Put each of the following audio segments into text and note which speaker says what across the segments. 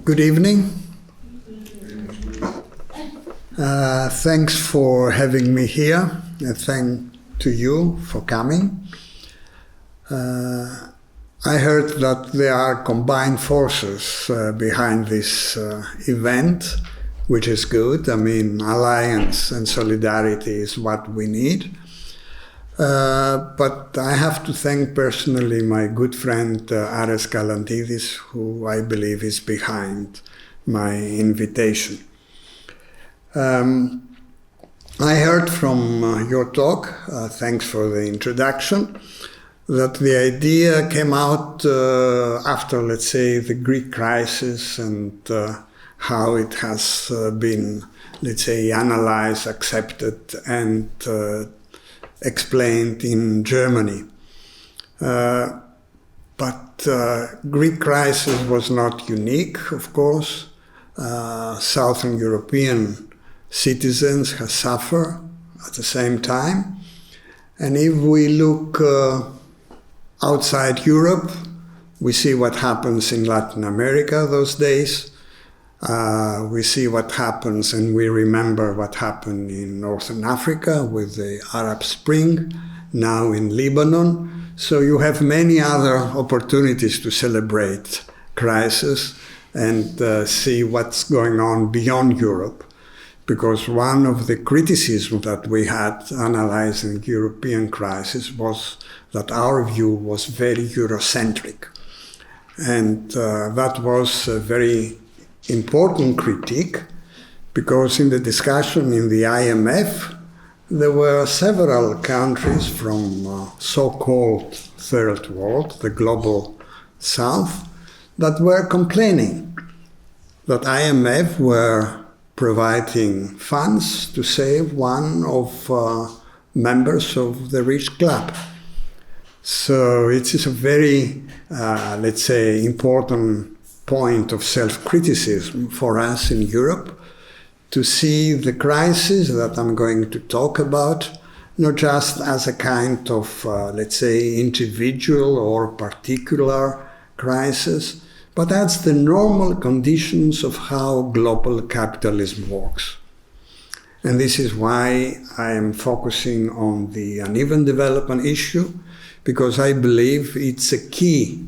Speaker 1: Good evening. Thanks for having me here, and thank to you for coming. I heard that there are combined forces behind this event, which is good. I mean, alliance and solidarity is what we need. But I have to thank personally my good friend Ares Kalantidis, who I believe is behind my invitation. I heard from your talk, thanks for the introduction, that the idea came out after, let's say, the Greek crisis and how it has been, let's say, analyzed, accepted, and explained in Germany. But Greek crisis was not unique, of course. Southern European citizens have suffered at the same time. And if we look outside Europe, we see what happens in Latin America those days. We see what happens, and we remember what happened in Northern Africa with the Arab Spring, now in Lebanon. So you have many other opportunities to celebrate crisis and see what's going on beyond Europe. Because one of the criticisms that we had analyzing European crisis was that our view was very Eurocentric. And that was a very important critique, because in the discussion in the IMF, there were several countries from so-called Third World, the global South, that were complaining that IMF were providing funds to save one of members of the rich club. So it is a very, let's say, important point of self-criticism for us in Europe to see the crisis that I'm going to talk about, not just as a kind of, let's say, individual or particular crisis, but as the normal conditions of how global capitalism works. And this is why I am focusing on the uneven development issue, because I believe it's a key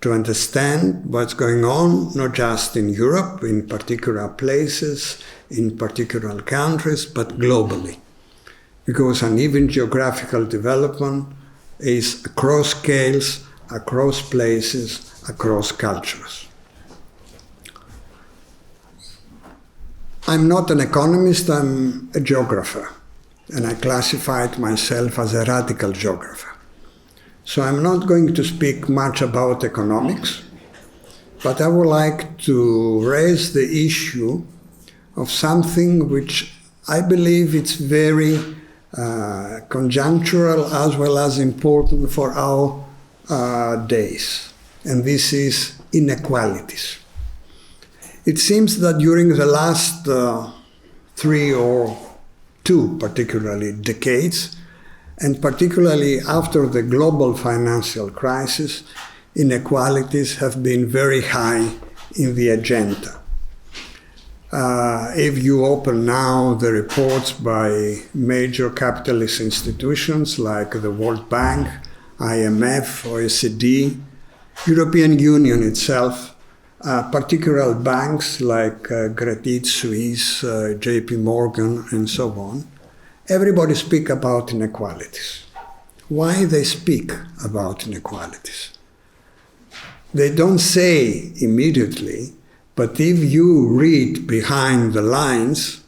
Speaker 1: to understand what's going on, not just in Europe, in particular places, in particular countries, but globally. Because uneven geographical development is across scales, across places, across cultures. I'm not an economist, I'm a geographer, and I classified myself as a radical geographer. So I'm not going to speak much about economics, but I would like to raise the issue of something which I believe it's very conjunctural as well as important for our days, and this is inequalities. It seems that during the last 3 or 2 particularly decades, and particularly after the global financial crisis, inequalities have been very high in the agenda. If you open now the reports by major capitalist institutions like the World Bank, IMF, OECD, European Union itself, particular banks like Credit Suisse, JP Morgan, and so on, everybody speak about inequalities. Why they speak about inequalities? They don't say immediately, but if you read behind the lines,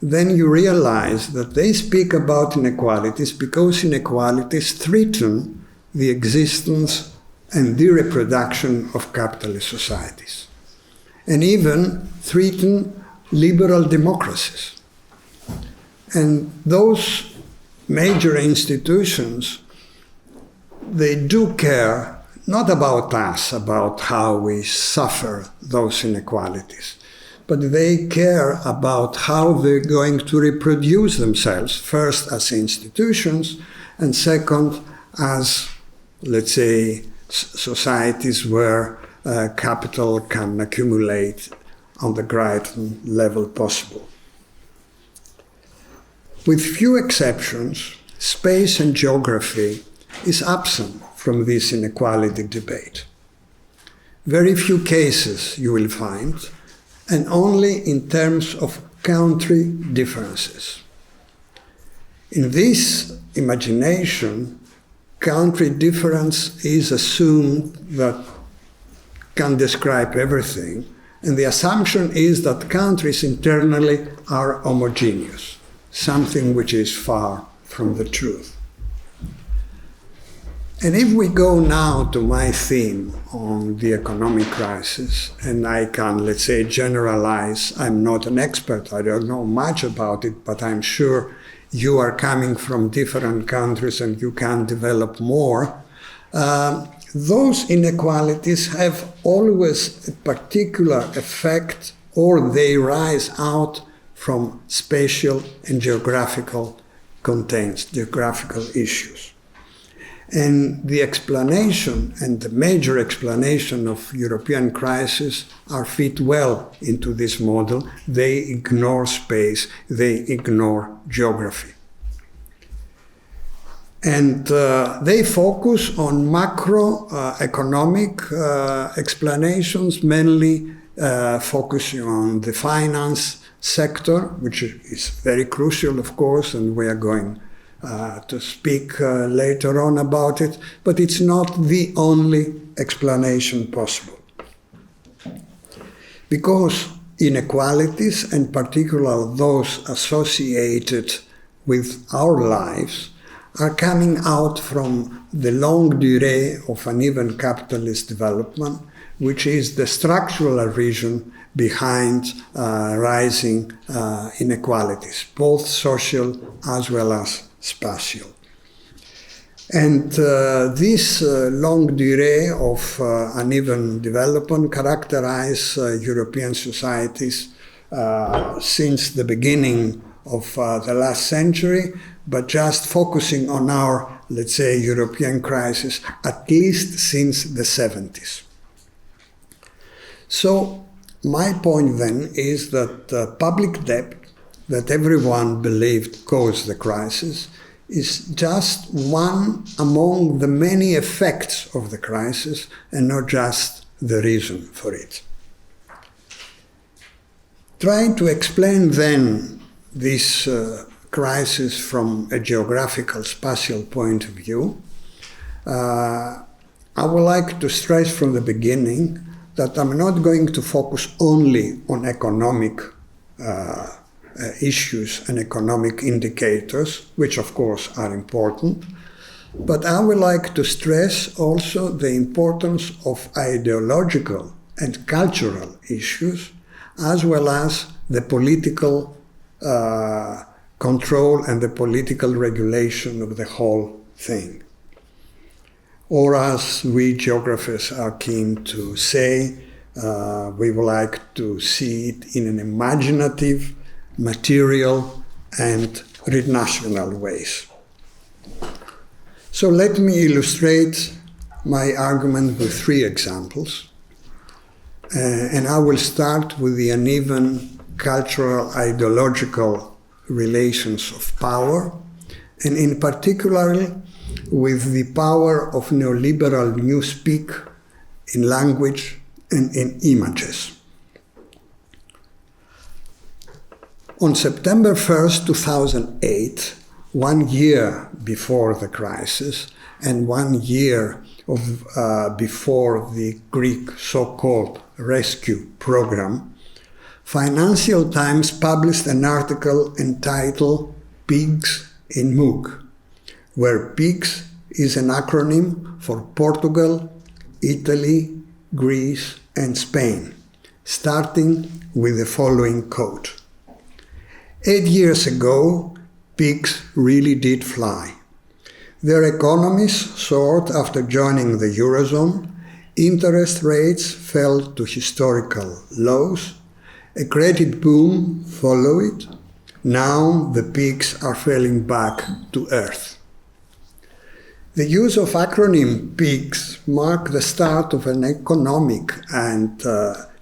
Speaker 1: then you realize that they speak about inequalities because inequalities threaten the existence and the reproduction of capitalist societies, and even threaten liberal democracies. And those major institutions, they do care not about us, about how we suffer those inequalities, but they care about how they're going to reproduce themselves, first as institutions, and second as, let's say, societies where capital can accumulate on the greatest level possible. With few exceptions, space and geography is absent from this inequality debate. Very few cases you will find, and only in terms of country differences. In this imagination, country difference is assumed that can describe everything, and the assumption is that countries internally are homogeneous, something which is far from the truth. And if we go now to my theme on the economic crisis, and I can, let's say, generalize, I'm not an expert, I don't know much about it, but I'm sure you are coming from different countries and you can develop more. Those inequalities have always a particular effect, or they rise out from spatial and geographical contents, geographical issues. And the explanation, and the major explanation of European crisis are fit well into this model. They ignore space, they ignore geography. And they focus on macroeconomic explanations, mainly focusing on the finance sector, which is very crucial, of course, and we are going to speak later on about it, but it's not the only explanation possible. Because inequalities, and particularly those associated with our lives, are coming out from the longue durée of uneven capitalist development, which is the structural reason behind rising inequalities, both social as well as spatial. And this longue durée of uneven development characterize European societies since the beginning of the last century, but just focusing on our, let's say, European crisis, at least since the 70s. So my point then is that public debt, that everyone believed caused the crisis, is just one among the many effects of the crisis and not just the reason for it. Trying to explain then this crisis from a geographical, spatial point of view, I would like to stress from the beginning that I'm not going to focus only on economic issues and economic indicators, which of course are important, but I would like to stress also the importance of ideological and cultural issues, as well as the political control and the political regulation of the whole thing. Or as we geographers are keen to say, we would like to see it in an imaginative, material and relational ways. So let me illustrate my argument with 3 examples. And I will start with the uneven cultural ideological relations of power, and in particular with the power of neoliberal newspeak in language and in images. On September 1st, 2008, 1 year before the crisis and 1 year before the Greek so-called rescue program, Financial Times published an article entitled Pigs in Moog, where PIGS is an acronym for Portugal, Italy, Greece, and Spain, starting with the following quote. 8 years ago, pigs really did fly. Their economies soared after joining the Eurozone, interest rates fell to historical lows, a credit boom followed. Now the pigs are falling back to earth. The use of acronym PEAKS marked the start of an economic and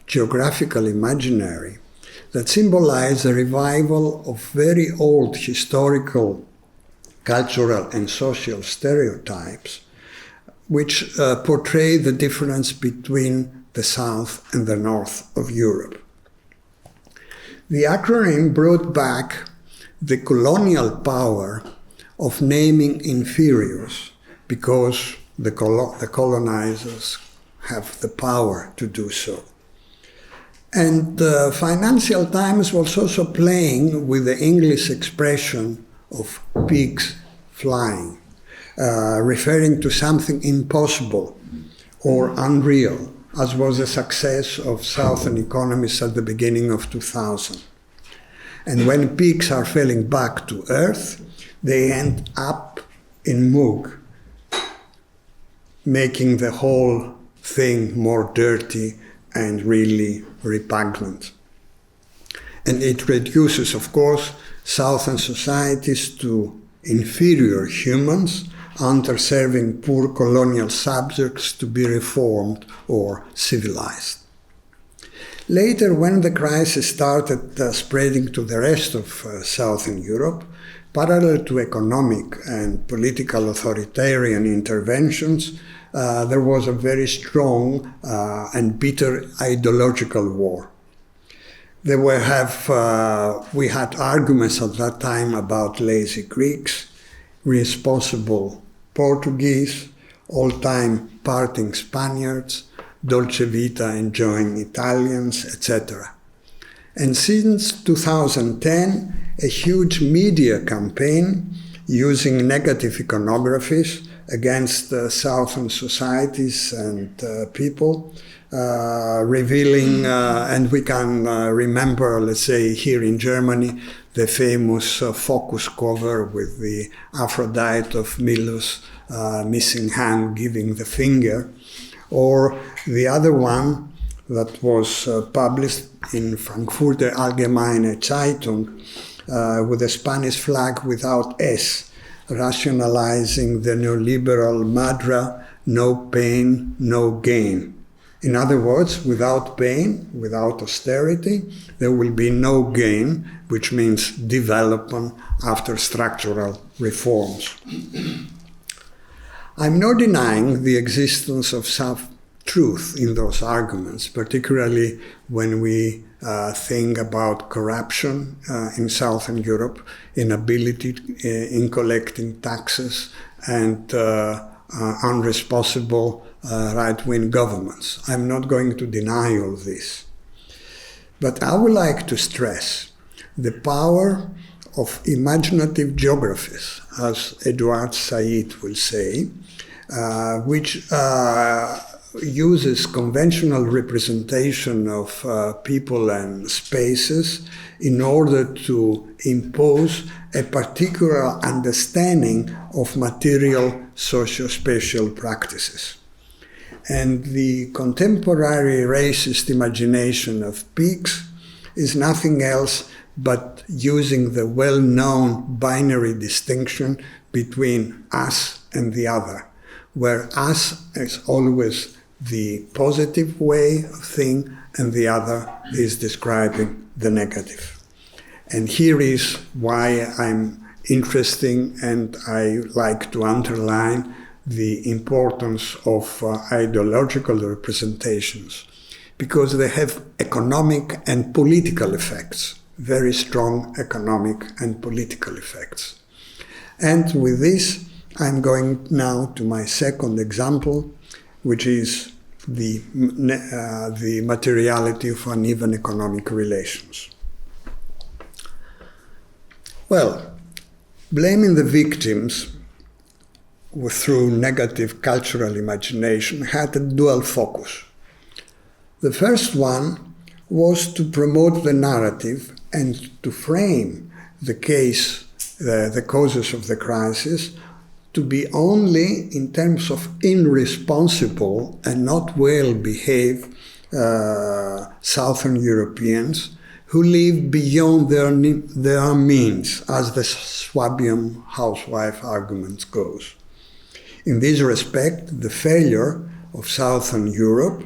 Speaker 1: geographical imaginary that symbolized a revival of very old historical, cultural and social stereotypes which portray the difference between the south and the north of Europe. The acronym brought back the colonial power of naming inferiors because the colonizers have the power to do so. And the Financial Times was also playing with the English expression of pigs flying, referring to something impossible or unreal, as was the success of Southern economies at the beginning of 2000. And when pigs are falling back to earth, they end up in muck, making the whole thing more dirty and really repugnant. And it reduces, of course, Southern societies to inferior humans, under-serving poor colonial subjects to be reformed or civilized. Later, when the crisis started spreading to the rest of Southern Europe, parallel to economic and political authoritarian interventions, there was a very strong and bitter ideological war. We had arguments at that time about lazy Greeks, responsible Portuguese, all-time partying Spaniards, Dolce Vita enjoying Italians, etc. And since 2010, a huge media campaign using negative iconographies against Southern societies and people, revealing, and we can remember, let's say, here in Germany, the famous focus cover with the Aphrodite of Milos, missing hand giving the finger, or the other one that was published in Frankfurter Allgemeine Zeitung with a Spanish flag without S, rationalizing the neoliberal mantra, no pain, no gain. In other words, without pain, without austerity, there will be no gain, which means development after structural reforms. I'm not denying the existence of some truth in those arguments, particularly when we think about corruption in Southern Europe, inability in collecting taxes, and unresponsible right-wing governments. I'm not going to deny all this. But I would like to stress the power of imaginative geographies, as Edouard Said will say, which uses conventional representation of people and spaces in order to impose a particular understanding of material socio-spatial practices. And the contemporary racist imagination of pigs is nothing else but using the well-known binary distinction between us and the other, where us is always the positive way of thing and the other is describing the negative. And here is why I'm interested and I like to underline the importance of ideological representations, because they have economic and political effects, very strong economic and political effects. And with this, I'm going now to my second example, which is the materiality of uneven economic relations. Well, blaming the victims through negative cultural imagination had a dual focus. The first one was to promote the narrative and to frame the case, the causes of the crisis, to be only in terms of irresponsible and not well-behaved Southern Europeans who live beyond their means, as the Swabian housewife argument goes. In this respect, the failure of Southern Europe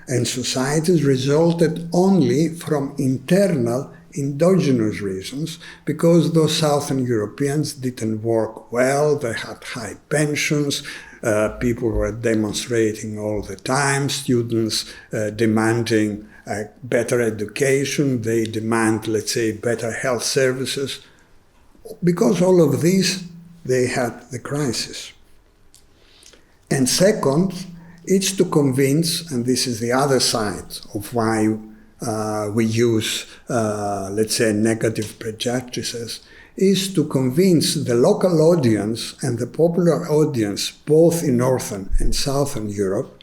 Speaker 1: and societies resulted only from internal endogenous reasons, because those Southern Europeans didn't work well, they had high pensions, people were demonstrating all the time, students demanding better education, they demand, let's say, better health services. Because all of these, they had the crisis. And second, it's to convince, and this is the other side of why we use, let's say, negative prejudices, is to convince the local audience and the popular audience, both in Northern and Southern Europe,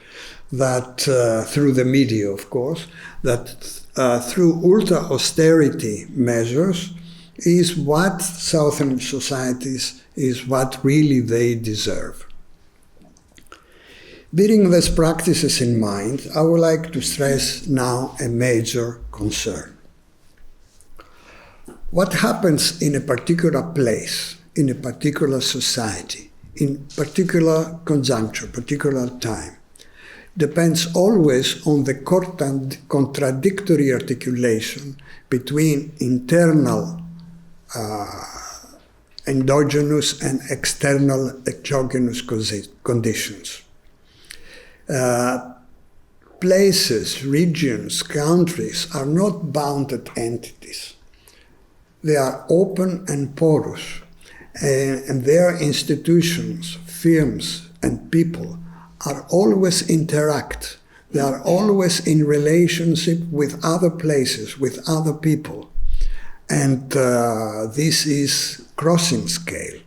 Speaker 1: that through the media, of course, that through ultra-austerity measures is what Southern societies, is what really they deserve. Bearing these practices in mind, I would like to stress now a major concern. What happens in a particular place, in a particular society, in particular conjuncture, particular time, depends always on the contradictory articulation between internal endogenous and external exogenous conditions. Places, regions, countries are not bounded entities. They are open and porous, and their institutions, firms, and people are always interact. They are always in relationship with other places, with other people. And this is crossing scale,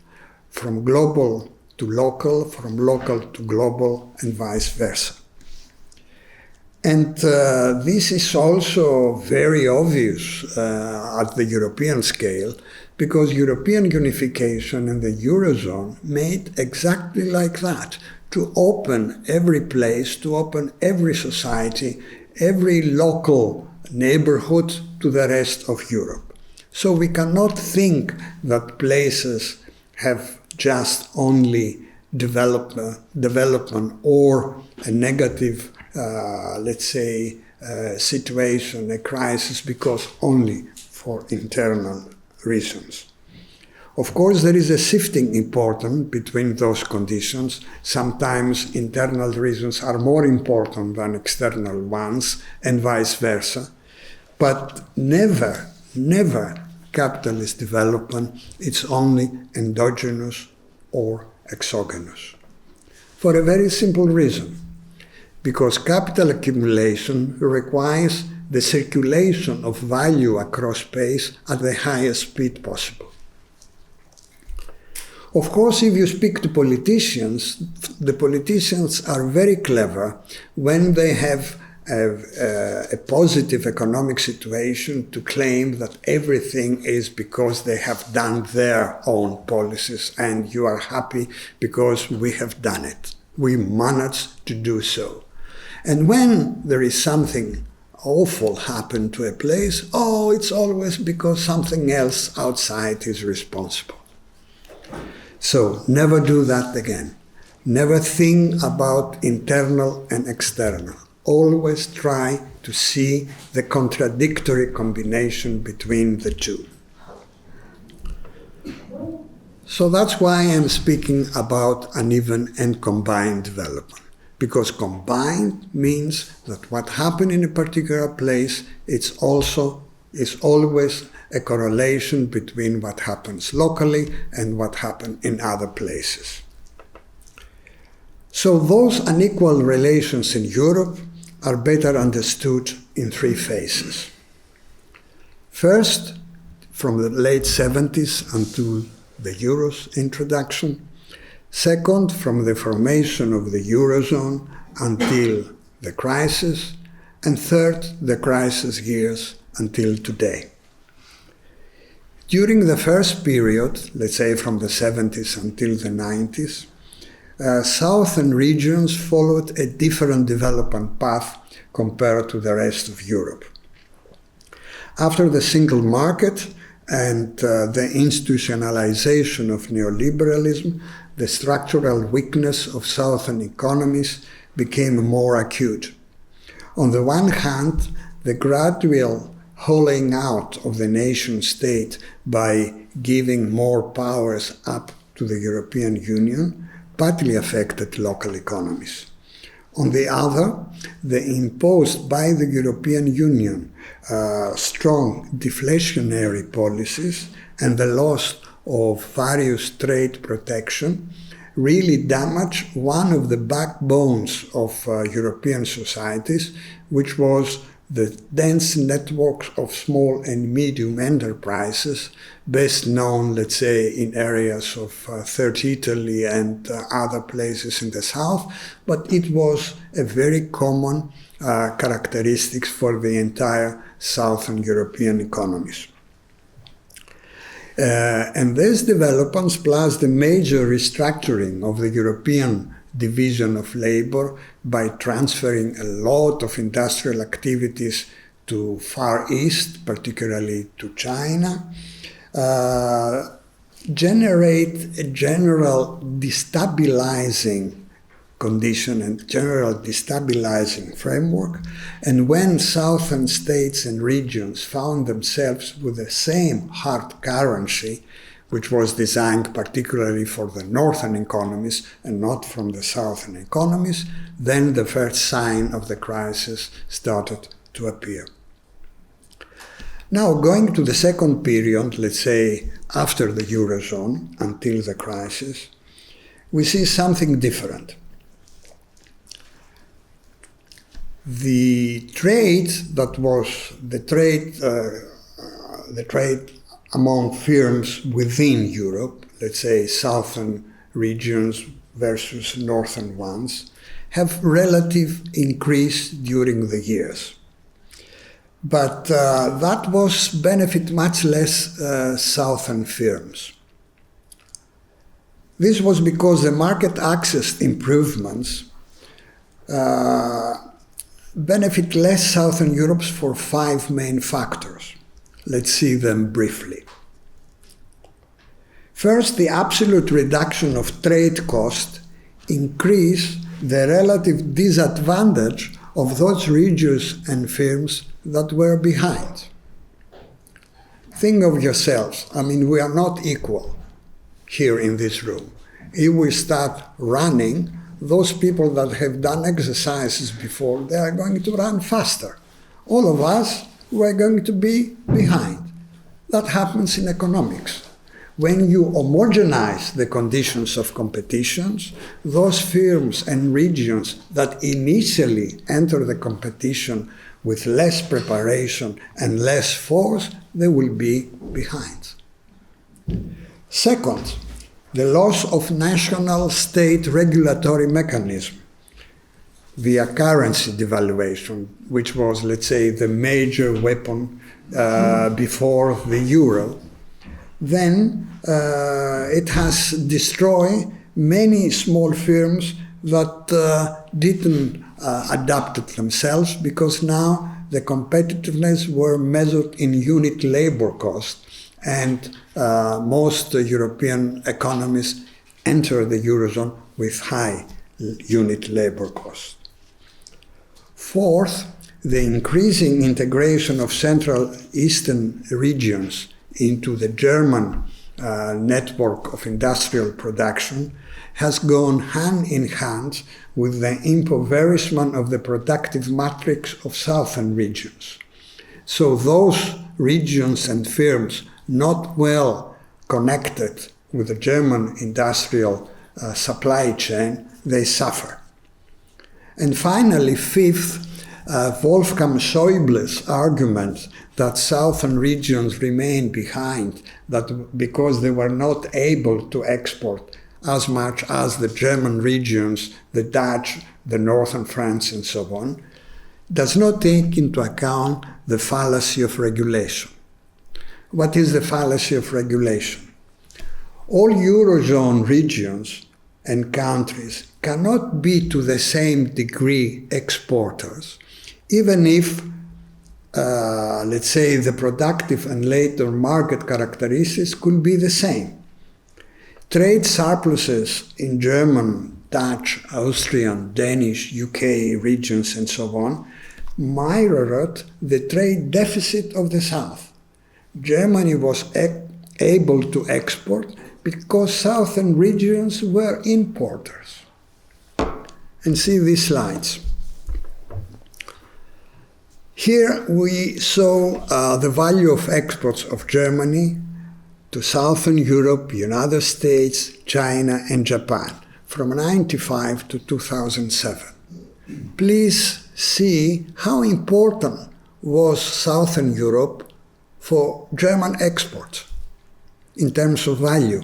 Speaker 1: from global to local, from local to global, and vice versa. And this is also very obvious at the European scale, because European unification and the Eurozone made exactly like that, to open every place, to open every society, every local neighborhood to the rest of Europe. So we cannot think that places have just only development or a negative, let's say, situation, a crisis, because only for internal reasons. Of course, there is a shifting important between those conditions. Sometimes internal reasons are more important than external ones, and vice versa. But never capitalist development, it's only endogenous or exogenous. For a very simple reason. Because capital accumulation requires the circulation of value across space at the highest speed possible. Of course, if you speak to politicians, the politicians are very clever when they have a positive economic situation to claim that everything is because they have done their own policies and you are happy because we have done it. We managed to do so. And when there is something awful happen to a place, oh, it's always because something else outside is responsible. So never do that again. Never think about internal and external. Always try to see the contradictory combination between the two. So that's why I'm speaking about uneven and combined development. Because combined means that what happened in a particular place, is always a correlation between what happens locally and what happens in other places. So those unequal relations in Europe are better understood in three phases. First, from the late 70s until the Euro's introduction. Second, from the formation of the Eurozone until the crisis. And third, the crisis years until today. During the first period, let's say from the 70s until the 90s, southern regions followed a different development path compared to the rest of Europe. After the single market and the institutionalization of neoliberalism, the structural weakness of southern economies became more acute. On the one hand, the gradual hollowing out of the nation-state by giving more powers up to the European Union partly affected local economies. On the other, the imposed by the European Union strong deflationary policies and the loss of various trade protection really damaged one of the backbones of European societies, which was the dense networks of small and medium enterprises, best known, let's say, in areas of Third Italy and other places in the south, but it was a very common characteristic for the entire southern European economies. And these developments, plus the major restructuring of the European division of labor by transferring a lot of industrial activities to Far East, particularly to China, generate a general destabilizing condition and general destabilizing framework. And when southern states and regions found themselves with the same hard currency, which was designed particularly for the northern economies and not from the southern economies, then the first sign of the crisis started to appear. Now, going to the second period, let's say after the Eurozone, until the crisis, we see something different. The trade that was the trade among firms within Europe, let's say southern regions versus northern ones, have relative increase during the years. But that was benefit much less southern firms. This was because the market access improvements benefit less southern Europe for 5 main factors. Let's see them briefly. First, the absolute reduction of trade cost increased the relative disadvantage of those regions and firms that were behind. Think of yourselves. I mean, we are not equal here in this room. If we start running, those people that have done exercises before, they are going to run faster. All of us, we are going to be behind. That happens in economics. When you homogenize the conditions of competitions, those firms and regions that initially enter the competition with less preparation and less force, they will be behind. Second, the loss of national state regulatory mechanism via currency devaluation, which was, let's say, the major weapon before the euro. Then it has destroyed many small firms that didn't adapt it themselves, because now the competitiveness were measured in unit labor cost, and most European economies enter the Eurozone with high unit labor cost. Fourth, the increasing integration of Central Eastern regions into the German network of industrial production has gone hand in hand with the impoverishment of the productive matrix of southern regions. So those regions and firms not well connected with the German industrial supply chain, they suffer. And finally, fifth, Wolfgang Schäuble's argument that southern regions remain behind, that because they were not able to export as much as the German regions, the Dutch, the northern France, and so on, does not take into account the fallacy of regulation. What is the fallacy of regulation? All Eurozone regions and countries cannot be to the same degree exporters, even if, let's say, the productive and later market characteristics could be the same. Trade surpluses in German, Dutch, Austrian, Danish, UK regions and so on mirrored the trade deficit of the South. Germany was able to export because southern regions were importers. And see these slides. Here we saw the value of exports of Germany to Southern Europe, United States, China and Japan from 1995 to 2007. Please see how important was Southern Europe for German exports in terms of value.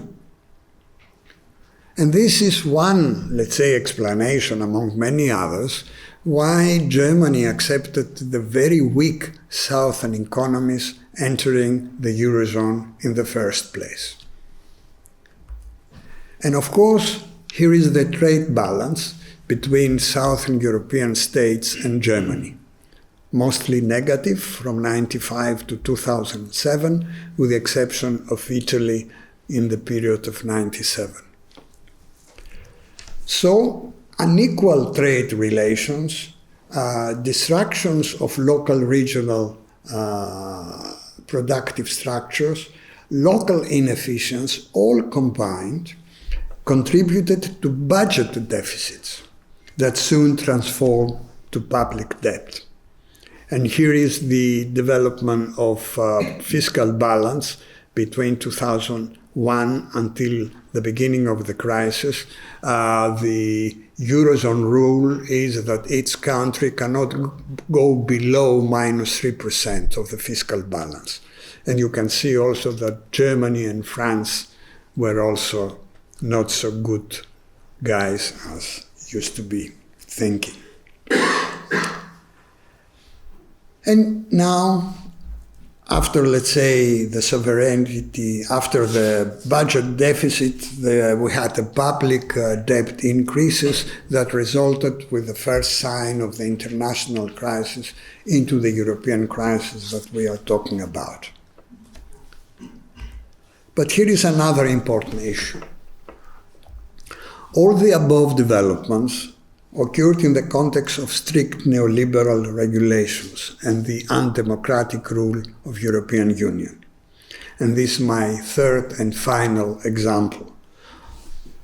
Speaker 1: And this is one, let's say, explanation among many others why Germany accepted the very weak southern economies entering the Eurozone in the first place. And of course, here is the trade balance between Southern European states and Germany. Mostly negative from 1995 to 2007, with the exception of Italy in the period of 1997. So, unequal trade relations, destructions of local regional productive structures, local inefficiencies, all combined, contributed to budget deficits that soon transformed to public debt. And here is the development of fiscal balance between 2001 until the beginning of the crisis. The Eurozone rule is that each country cannot go below minus 3% of the fiscal balance. And you can see also that Germany and France were also not so good guys as used to be thinking. And now, after, let's say, the sovereignty, after the budget deficit, we had the public debt increases that resulted with the first sign of the international crisis into the European crisis that we are talking about. But here is another important issue. All the above developments occurred in the context of strict neoliberal regulations and the undemocratic rule of European Union. And this is my third and final example,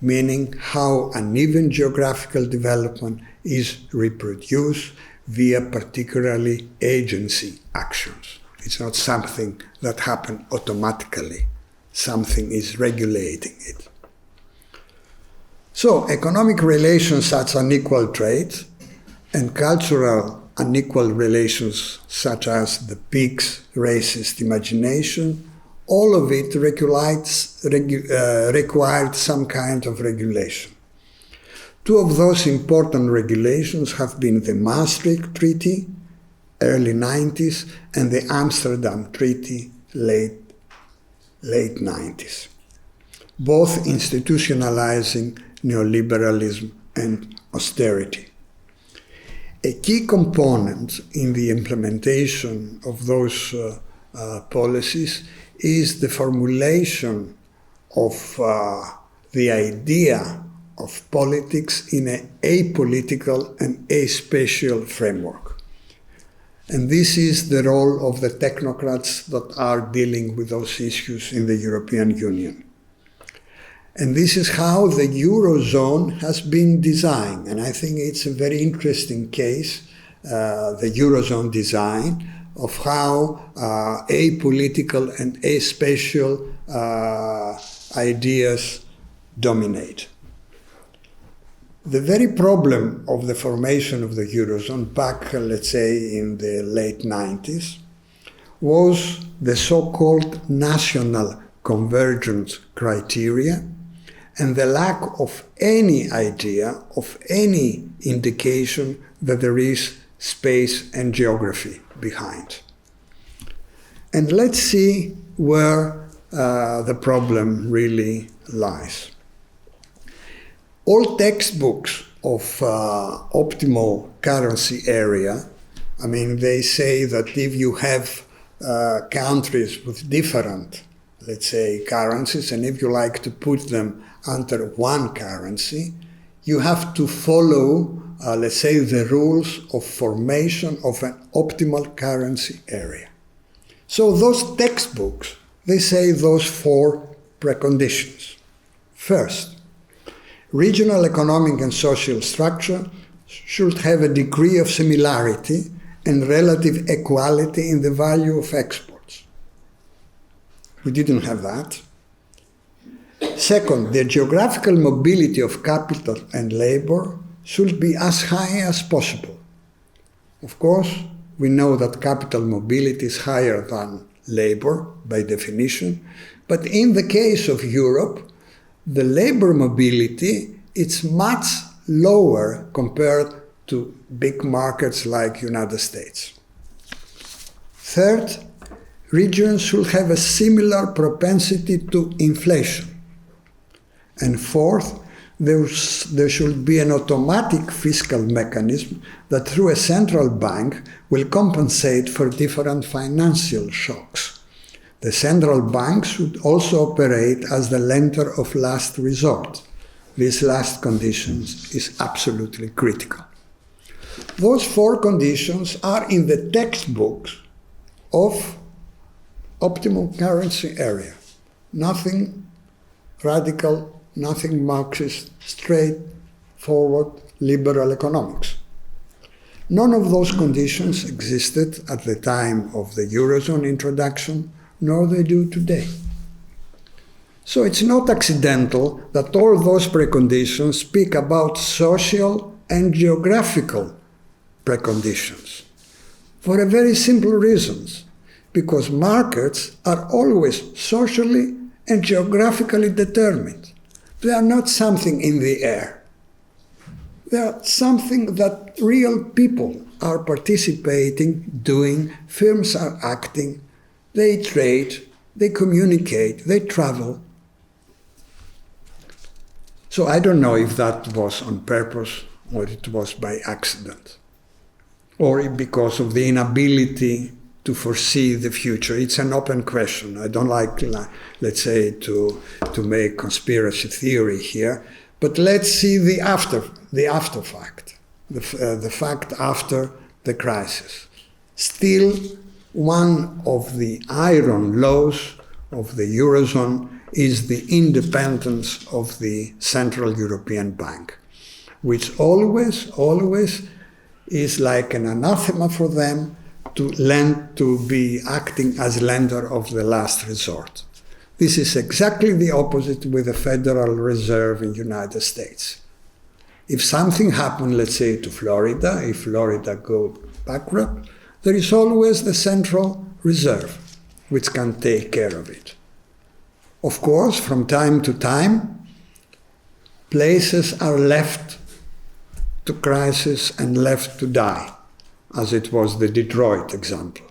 Speaker 1: meaning how uneven geographical development is reproduced via particularly agency actions. It's not something that happens automatically. Something is regulating it. So, economic relations such as unequal trade and cultural unequal relations such as the pig's racist imagination, all of it required some kind of regulation. Two of those important regulations have been the Maastricht Treaty, early 90s, and the Amsterdam Treaty, late 90s, both institutionalizing neoliberalism and austerity. A key component in the implementation of those policies is the formulation of the idea of politics in an apolitical and aspecial framework. And this is the role of the technocrats that are dealing with those issues in the European Union. And this is how the Eurozone has been designed. And I think it's a very interesting case, the Eurozone design, of how apolitical and aspecial ideas dominate. The very problem of the formation of the Eurozone back, let's say, in the late 90s, was the so-called national convergence criteria, and the lack of any idea, of any indication that there is space and geography behind. And let's see where the problem really lies. All textbooks of optimal currency area, I mean, they say that if you have countries with different let's say, currencies, and if you like to put them under one currency, you have to follow, let's say, the rules of formation of an optimal currency area. So those textbooks, they say those 4 preconditions. First, regional economic and social structure should have a degree of similarity and relative equality in the value of exports. We didn't have that. Second, the geographical mobility of capital and labor should be as high as possible. Of course, we know that capital mobility is higher than labor by definition, but in the case of Europe, the labor mobility is much lower compared to big markets like United States. Third, regions should have a similar propensity to inflation. And fourth, there should be an automatic fiscal mechanism that through a central bank will compensate for different financial shocks. The central bank should also operate as the lender of last resort. This last condition is absolutely critical. Those 4 conditions are in the textbooks of optimal currency area. Nothing radical, nothing Marxist, straightforward liberal economics. None of those conditions existed at the time of the Eurozone introduction, nor they do today. So it's not accidental that all those preconditions speak about social and geographical preconditions for a very simple reason, because markets are always socially and geographically determined. They are not something in the air. They are something that real people are participating, doing, firms are acting, they trade, they communicate, they travel. So I don't know if that was on purpose or it was by accident, or because of the inability to foresee the future. It's an open question. I don't like, let's say, to make conspiracy theory here, but let's see the after fact, the fact after the crisis. Still, one of the iron laws of the Eurozone is the independence of the Central European Bank, which always is like an anathema for them to be acting as lender of the last resort. This is exactly the opposite with the Federal Reserve in the United States. If something happened, let's say, to Florida, if Florida goes bankrupt, there is always the Central Reserve, which can take care of it. Of course, from time to time, places are left to crisis and left to die, as it was the Detroit example.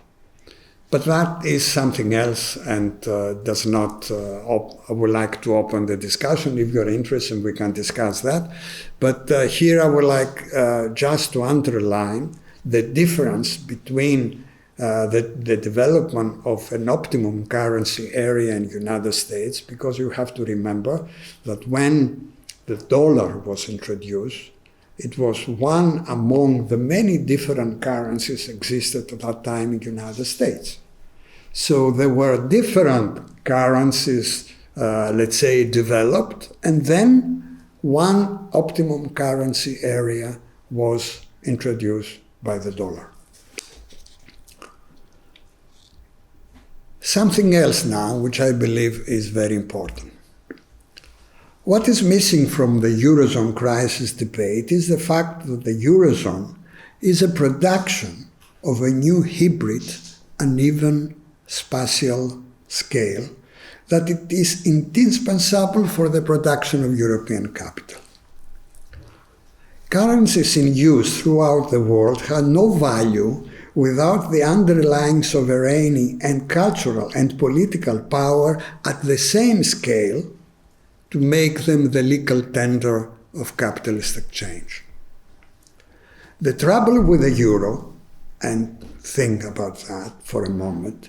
Speaker 1: But that is something else and does not, I would like to open the discussion. If you're interested, we can discuss that. But here I would like just to underline the difference between the development of an optimum currency area in the United States, because you have to remember that when the dollar was introduced, it was one among the many different currencies existed at that time in the United States. So there were different currencies, let's say, developed, and then one optimum currency area was introduced by the dollar. Something else now, which I believe is very important. What is missing from the Eurozone crisis debate is the fact that the Eurozone is a production of a new hybrid, uneven spatial scale, that it is indispensable for the production of European capital. Currencies in use throughout the world have no value without the underlying sovereignty and cultural and political power at the same scale to make them the legal tender of capitalist exchange. The trouble with the euro, and think about that for a moment,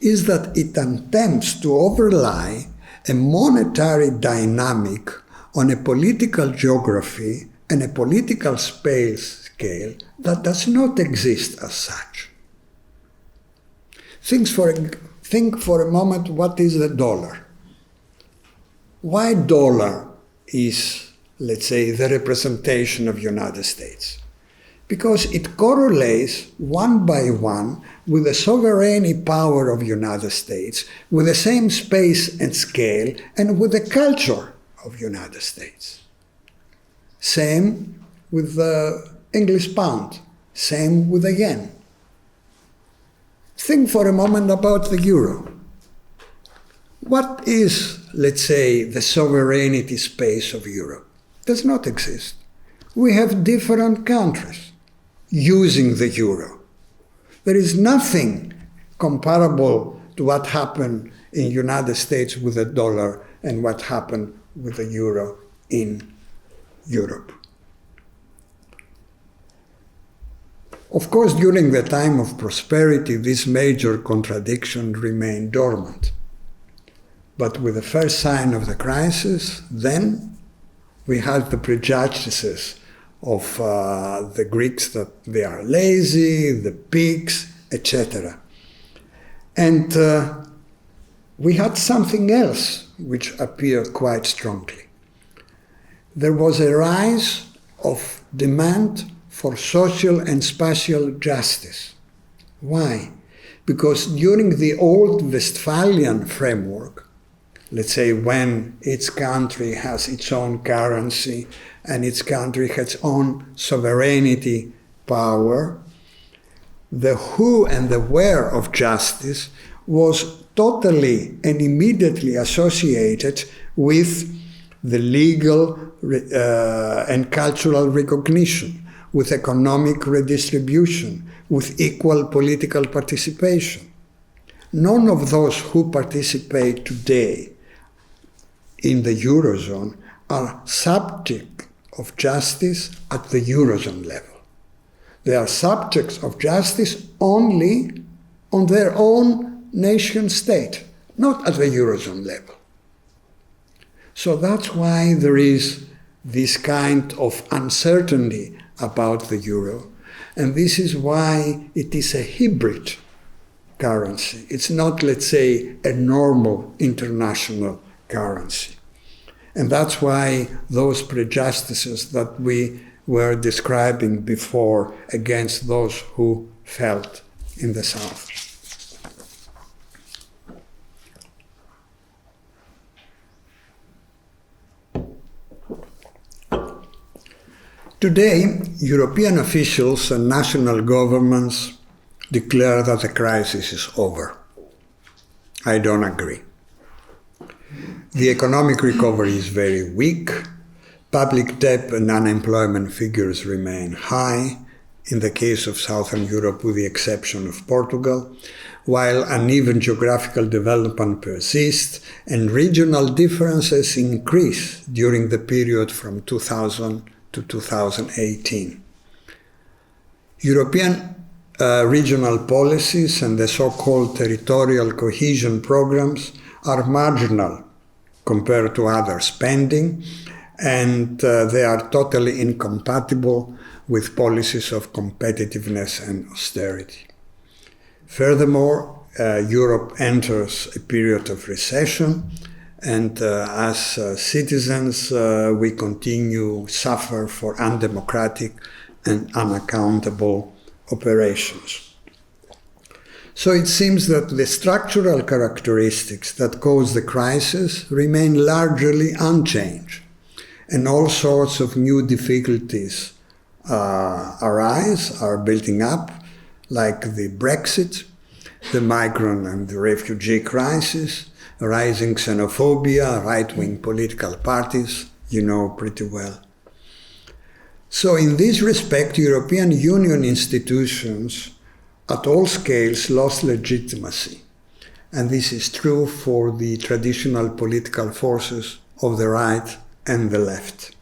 Speaker 1: is that it attempts to overlay a monetary dynamic on a political geography and a political space scale that does not exist as such. Think for a moment, what is the dollar? Why dollar is, let's say, the representation of United States? Because it correlates one by one with the sovereign power of United States, with the same space and scale, and with the culture of United States. Same with the English pound, same with the yen. Think for a moment about the euro. What is, let's say, the sovereignty space of Europe? Does not exist. We have different countries using the euro. There is nothing comparable to what happened in the United States with the dollar and what happened with the euro in Europe. Of course, during the time of prosperity, this major contradiction remained dormant. But with the first sign of the crisis, then we had the prejudices of the Greeks that they are lazy, the pigs, etc. And we had something else which appeared quite strongly. There was a rise of demand for social and spatial justice. Why? Because during the old Westphalian framework, let's say when each country has its own currency and each country has its own sovereignty power, the who and the where of justice was totally and immediately associated with the legal and cultural recognition, with economic redistribution, with equal political participation. None of those who participate today in the Eurozone are subject of justice at the Eurozone level. They are subjects of justice only on their own nation state, not at the Eurozone level. So that's why there is this kind of uncertainty about the euro, and this is why it is a hybrid currency. It's not, let's say, a normal international currency. And that's why those prejudices that we were describing before against those who felt in the South. Today, European officials and national governments declare that the crisis is over. I don't agree. The economic recovery is very weak. Public debt and unemployment figures remain high, in the case of Southern Europe with the exception of Portugal, while uneven geographical development persists and regional differences increase during the period from 2000 to 2018. European regional policies and the so-called territorial cohesion programs are marginal compared to other spending, and they are totally incompatible with policies of competitiveness and austerity. Furthermore, Europe enters a period of recession, and as citizens, we continue to suffer for undemocratic and unaccountable operations. So it seems that the structural characteristics that caused the crisis remain largely unchanged, and all sorts of new difficulties are building up, like the Brexit, the migrant and the refugee crisis, rising xenophobia, right-wing political parties, you know pretty well. So in this respect, European Union institutions at all scales lost legitimacy. And this is true for the traditional political forces of the right and the left.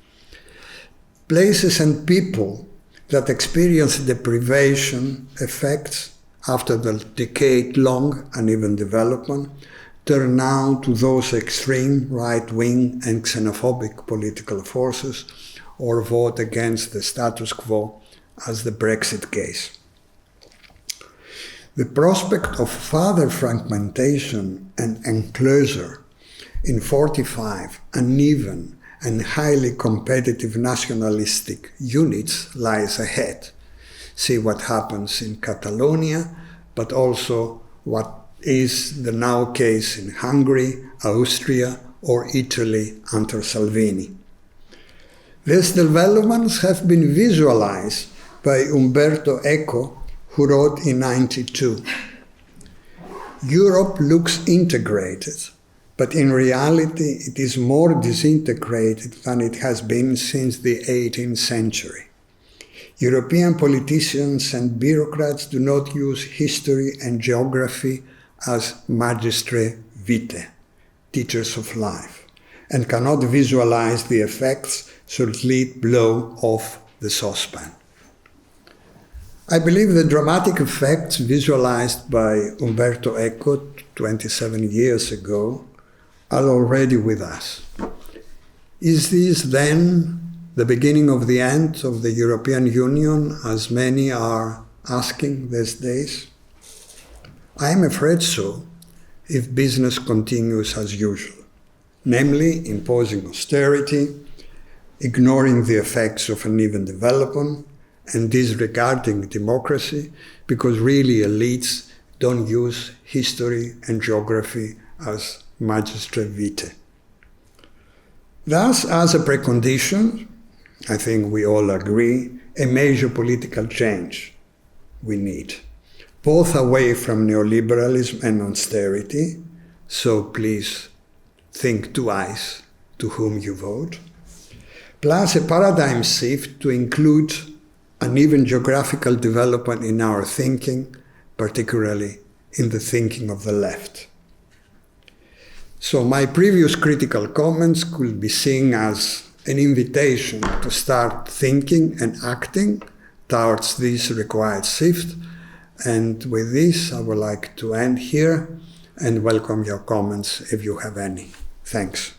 Speaker 1: Places and people that experience deprivation effects after the decade-long uneven development, turn now to those extreme right-wing and xenophobic political forces or vote against the status quo, as the Brexit case. The prospect of further fragmentation and enclosure in 45 uneven and highly competitive nationalistic units lies ahead. See what happens in Catalonia, but also what is the now case in Hungary, Austria, or Italy under Salvini. These developments have been visualized by Umberto Eco, who wrote in 1992, "Europe looks integrated, but in reality it is more disintegrated than it has been since the 18th century. European politicians and bureaucrats do not use history and geography as magistre vitae, teachers of life, and cannot visualize the effects should lead blow off the saucepan." I believe the dramatic effects visualized by Umberto Eco 27 years ago are already with us. Is this then the beginning of the end of the European Union, as many are asking these days? I am afraid so, if business continues as usual, namely imposing austerity, ignoring the effects of uneven development, and disregarding democracy, because really elites don't use history and geography as magistra vitae. Thus, as a precondition, I think we all agree, a major political change we need, both away from neoliberalism and austerity, so please think twice to whom you vote, plus a paradigm shift to include uneven geographical development in our thinking, particularly in the thinking of the left. So my previous critical comments could be seen as an invitation to start thinking and acting towards this required shift. And with this, I would like to end here and welcome your comments if you have any. Thanks.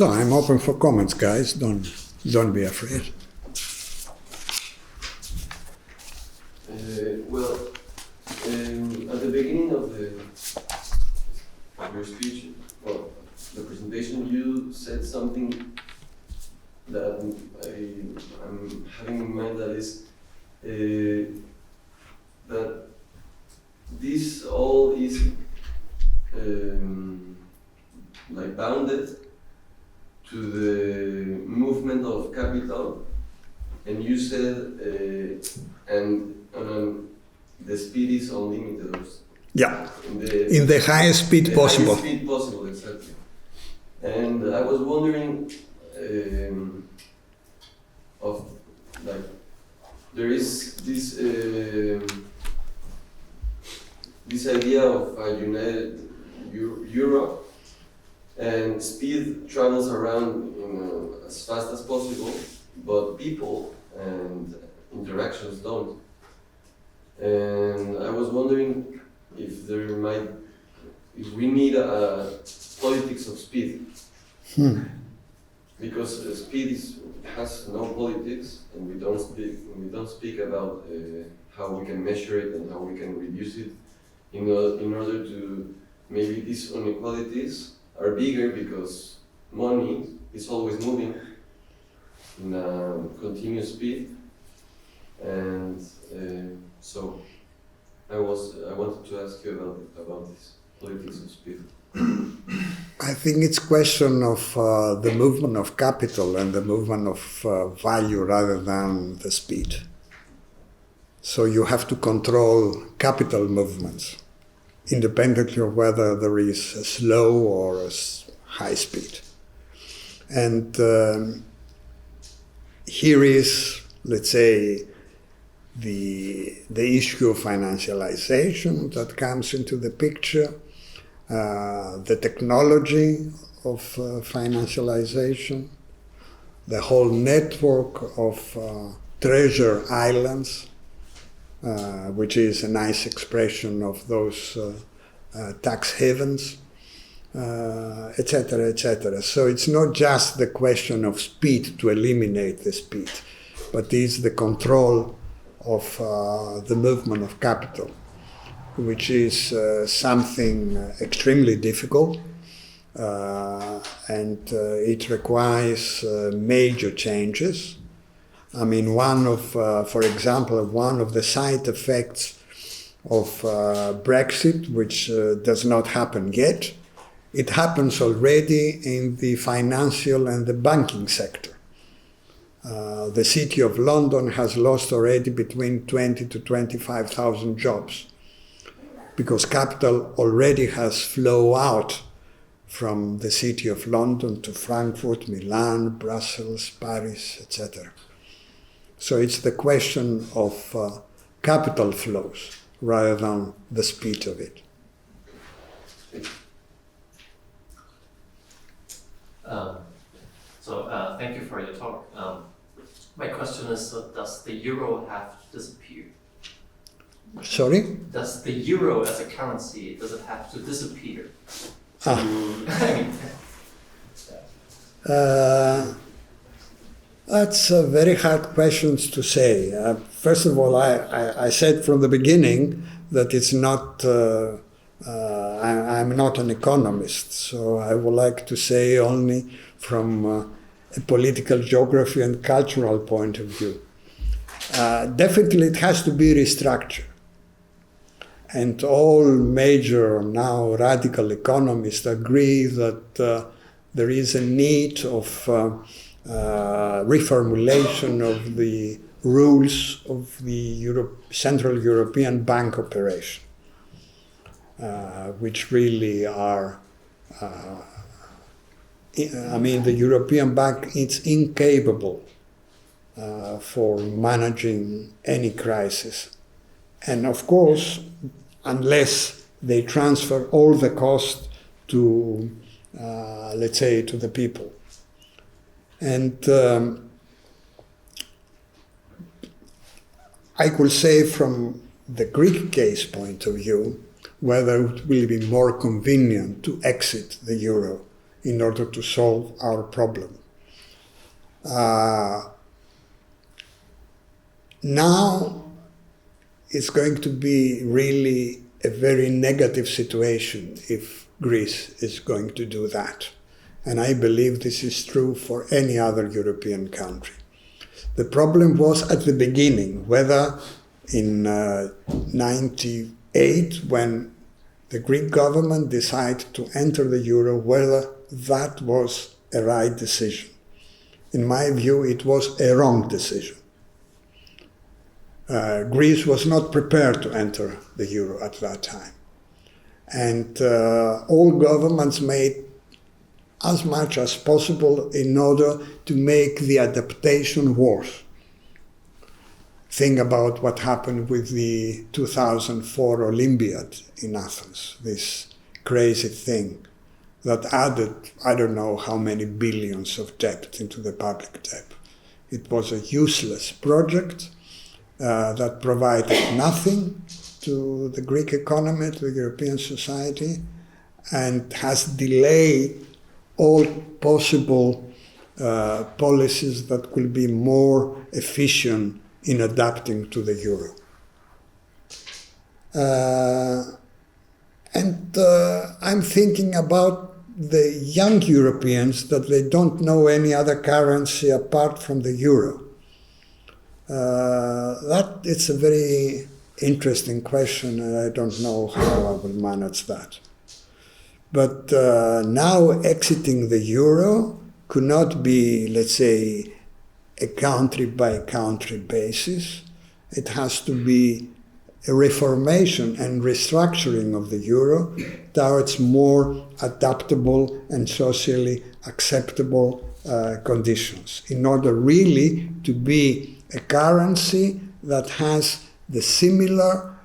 Speaker 1: So I'm open for comments, guys. Don't be afraid.
Speaker 2: At the beginning of your speech, the presentation, you said something that I'm having in mind, that is that this all is like bounded to the movement of capital, and you said the speed is unlimited.
Speaker 1: Yeah, in the highest speed possible.
Speaker 2: Highest speed possible, exactly. And I was wondering, there is this idea of a united Europe, and speed travels around as fast as possible, but people and interactions don't. And I was wondering if we need a politics of speed, because speed has no politics, and we don't speak about how we can measure it and how we can reduce it in order to maybe these inequalities are bigger because money is always moving in a continuous speed, and so I wanted to ask you about this politics of speed.
Speaker 1: I think it's a question of the movement of capital and the movement of value rather than the speed. So you have to control capital movements, independently of whether there is a slow or a high speed. And here is, let's say, the issue of financialization that comes into the picture, the technology of financialization, the whole network of treasure islands, which is a nice expression of those tax havens, etc., etc. So it's not just the question of speed to eliminate the speed, but it's the control of the movement of capital, which is something extremely difficult, and it requires major changes. I mean, for example, one of the side effects of Brexit, which does not happen yet, it happens already in the financial and the banking sector. The City of London has lost already between 20 to 25,000 jobs because capital already has flowed out from the City of London to Frankfurt, Milan, Brussels, Paris, etc. So it's the question of capital flows rather than the speed of it.
Speaker 3: Thank you for your talk. My question is, does the euro have to disappear?
Speaker 1: Sorry?
Speaker 3: Does the euro as a currency, does it have to disappear?
Speaker 1: That's very hard questions to say. First of all, I said from the beginning that it's not, I'm not an economist, so I would like to say only from a political geography and cultural point of view. Definitely it has to be restructured. And all major now radical economists agree that there is a need of reformulation of the rules of the Central European Bank operation, which really are, the European Bank is incapable for managing any crisis. And of course, unless they transfer all the cost to, let's say, to the people. And I could say from the Greek case point of view, whether it will be more convenient to exit the euro in order to solve our problem. Now it's going to be really a very negative situation if Greece is going to do that. And I believe this is true for any other European country. The problem was at the beginning, whether in 98, when the Greek government decided to enter the euro, whether that was a right decision. In my view, it was a wrong decision. Greece was not prepared to enter the euro at that time. And all governments made as much as possible in order to make the adaptation worse. Think about what happened with the 2004 Olympiad in Athens, this crazy thing that added, I don't know how many billions of debt into the public debt. It was a useless project that provided nothing to the Greek economy, to the European society, and has delayed all possible policies that will be more efficient in adapting to the euro. And I'm thinking about the young Europeans, that they don't know any other currency apart from the euro. That it's a very interesting question, and I don't know how I will manage that. But now exiting the euro could not be, let's say, a country-by-country basis. It has to be a reformation and restructuring of the euro towards more adaptable and socially acceptable conditions, in order really to be a currency that has the similar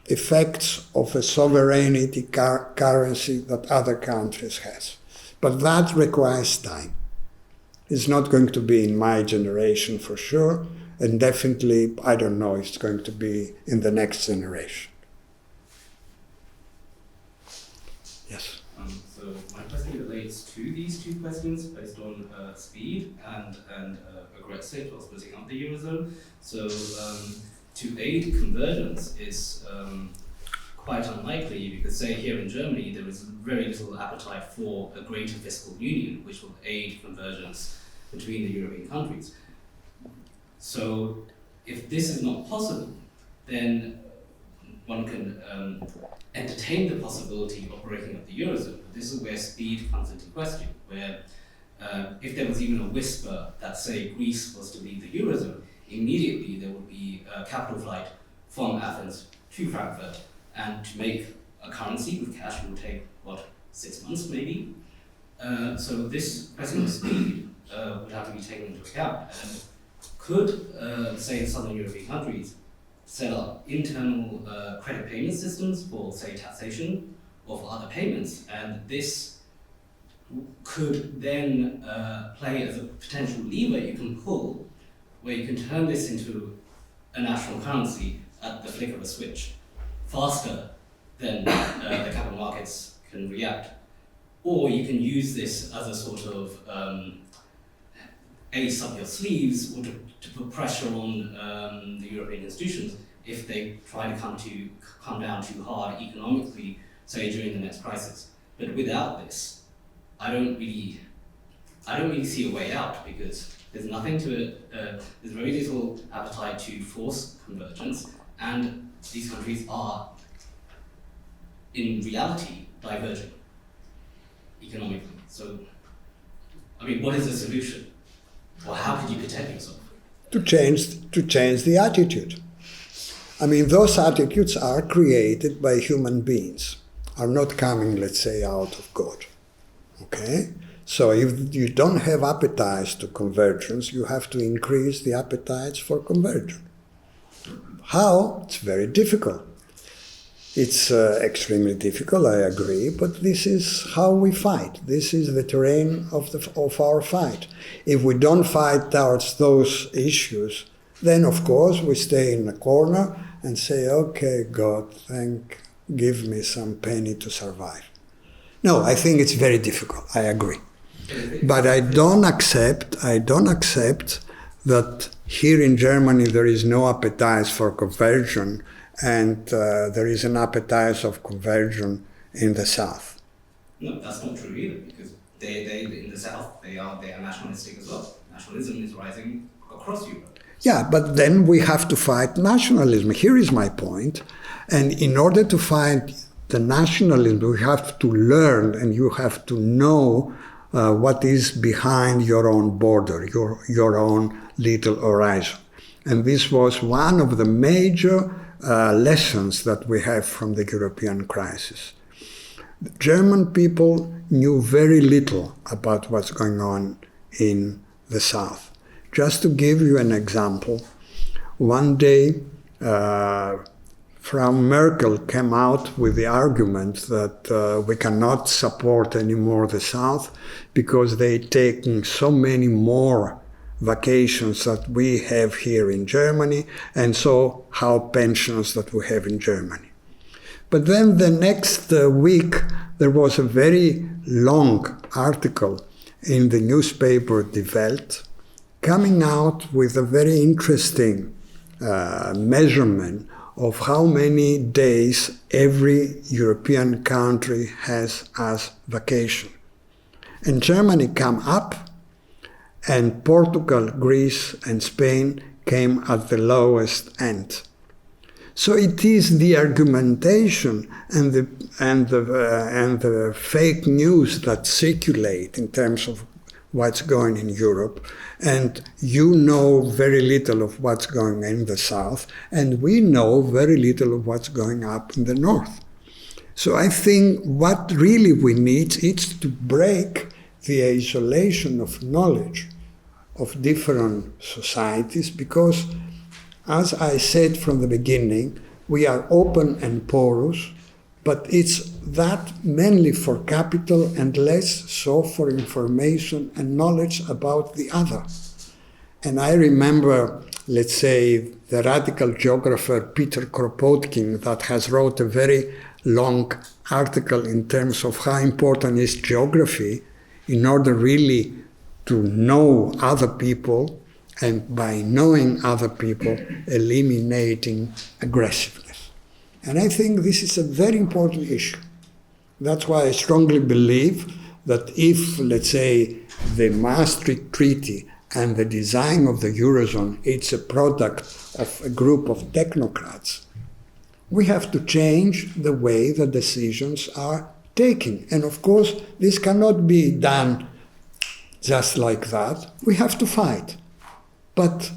Speaker 1: effects of a sovereignty currency that other countries has. But that requires time. It's not going to be in my generation for sure, and definitely, I don't know if it's going to be in the next generation. Yes?
Speaker 4: So my question relates to these two questions based on speed and aggressive of splitting up the Eurozone. So to aid convergence is quite unlikely because, say, here in Germany, there is very little appetite for a greater fiscal union, which will aid convergence between the European countries. So if this is not possible, then one can entertain the possibility of breaking up the Eurozone. But this is where speed comes into question, where if there was even a whisper that, say, Greece was to leave the Eurozone, immediately there would be a capital flight from Athens to Frankfurt, and to make a currency with cash would take, 6 months maybe? So this question of speed would have to be taken into account. And could, say, Southern European countries set up internal credit payment systems for, say, taxation or for other payments, and this could then play as a potential lever you can pull, where you can turn this into a national currency at the flick of a switch, faster than the capital markets can react. Or you can use this as a sort of ace up your sleeves, or to put pressure on the European institutions if they try to come down too hard economically, say during the next crisis. But without this, I don't really see a way out, because there's nothing to it. There's very little appetite to force convergence, and these countries are, in reality, diverging economically. So, I mean, what is the solution? Or how could you protect yourself?
Speaker 1: To change the attitude. I mean, those attitudes are created by human beings, are not coming, let's say, out of God. Okay? So if you don't have appetites to convergence, you have to increase the appetites for convergence. How? It's very difficult. It's extremely difficult, I agree, but this is how we fight. This is the terrain of our fight. If we don't fight towards those issues, then of course we stay in a corner and say, okay, God, give me some penny to survive. No, I think it's very difficult, I agree. But I don't accept that here in Germany there is no appetite for conversion, and there is an appetite of conversion in the south.
Speaker 4: No, that's not true either, because they in the south, they are nationalistic as well. Nationalism is rising across Europe.
Speaker 1: Yeah, but then we have to fight nationalism. Here is my point. And in order to fight the nationalism, we have to learn, and you have to know what is behind your own border, your own little horizon. And this was one of the major lessons that we have from the European crisis. The German people knew very little about what's going on in the south. Just to give you an example, one day Frau Merkel came out with the argument that we cannot support anymore the south because they're taking so many more vacations that we have here in Germany, and so how pensions that we have in Germany. But then the next week there was a very long article in the newspaper Die Welt coming out with a very interesting measurement of how many days every European country has as vacation. And Germany came up, and Portugal, Greece, and Spain came at the lowest end. So it is the argumentation and the fake news that circulate in terms of what's going in Europe, and you know very little of what's going in the south, and we know very little of what's going up in the north. So I think what really we need is to break the isolation of knowledge of different societies, because As I said from the beginning, we are open and porous, but it's that mainly for capital and less so for information and knowledge about the other. And I remember, let's say, the radical geographer Peter Kropotkin that has wrote a very long article in terms of how important is geography in order really to know other people, and by knowing other people, eliminating aggressiveness. And I think this is a very important issue. That's why I strongly believe that if, let's say, the Maastricht Treaty and the design of the Eurozone, it's a product of a group of technocrats, we have to change the way the decisions are taken. And of course, this cannot be done just like that. We have to fight. But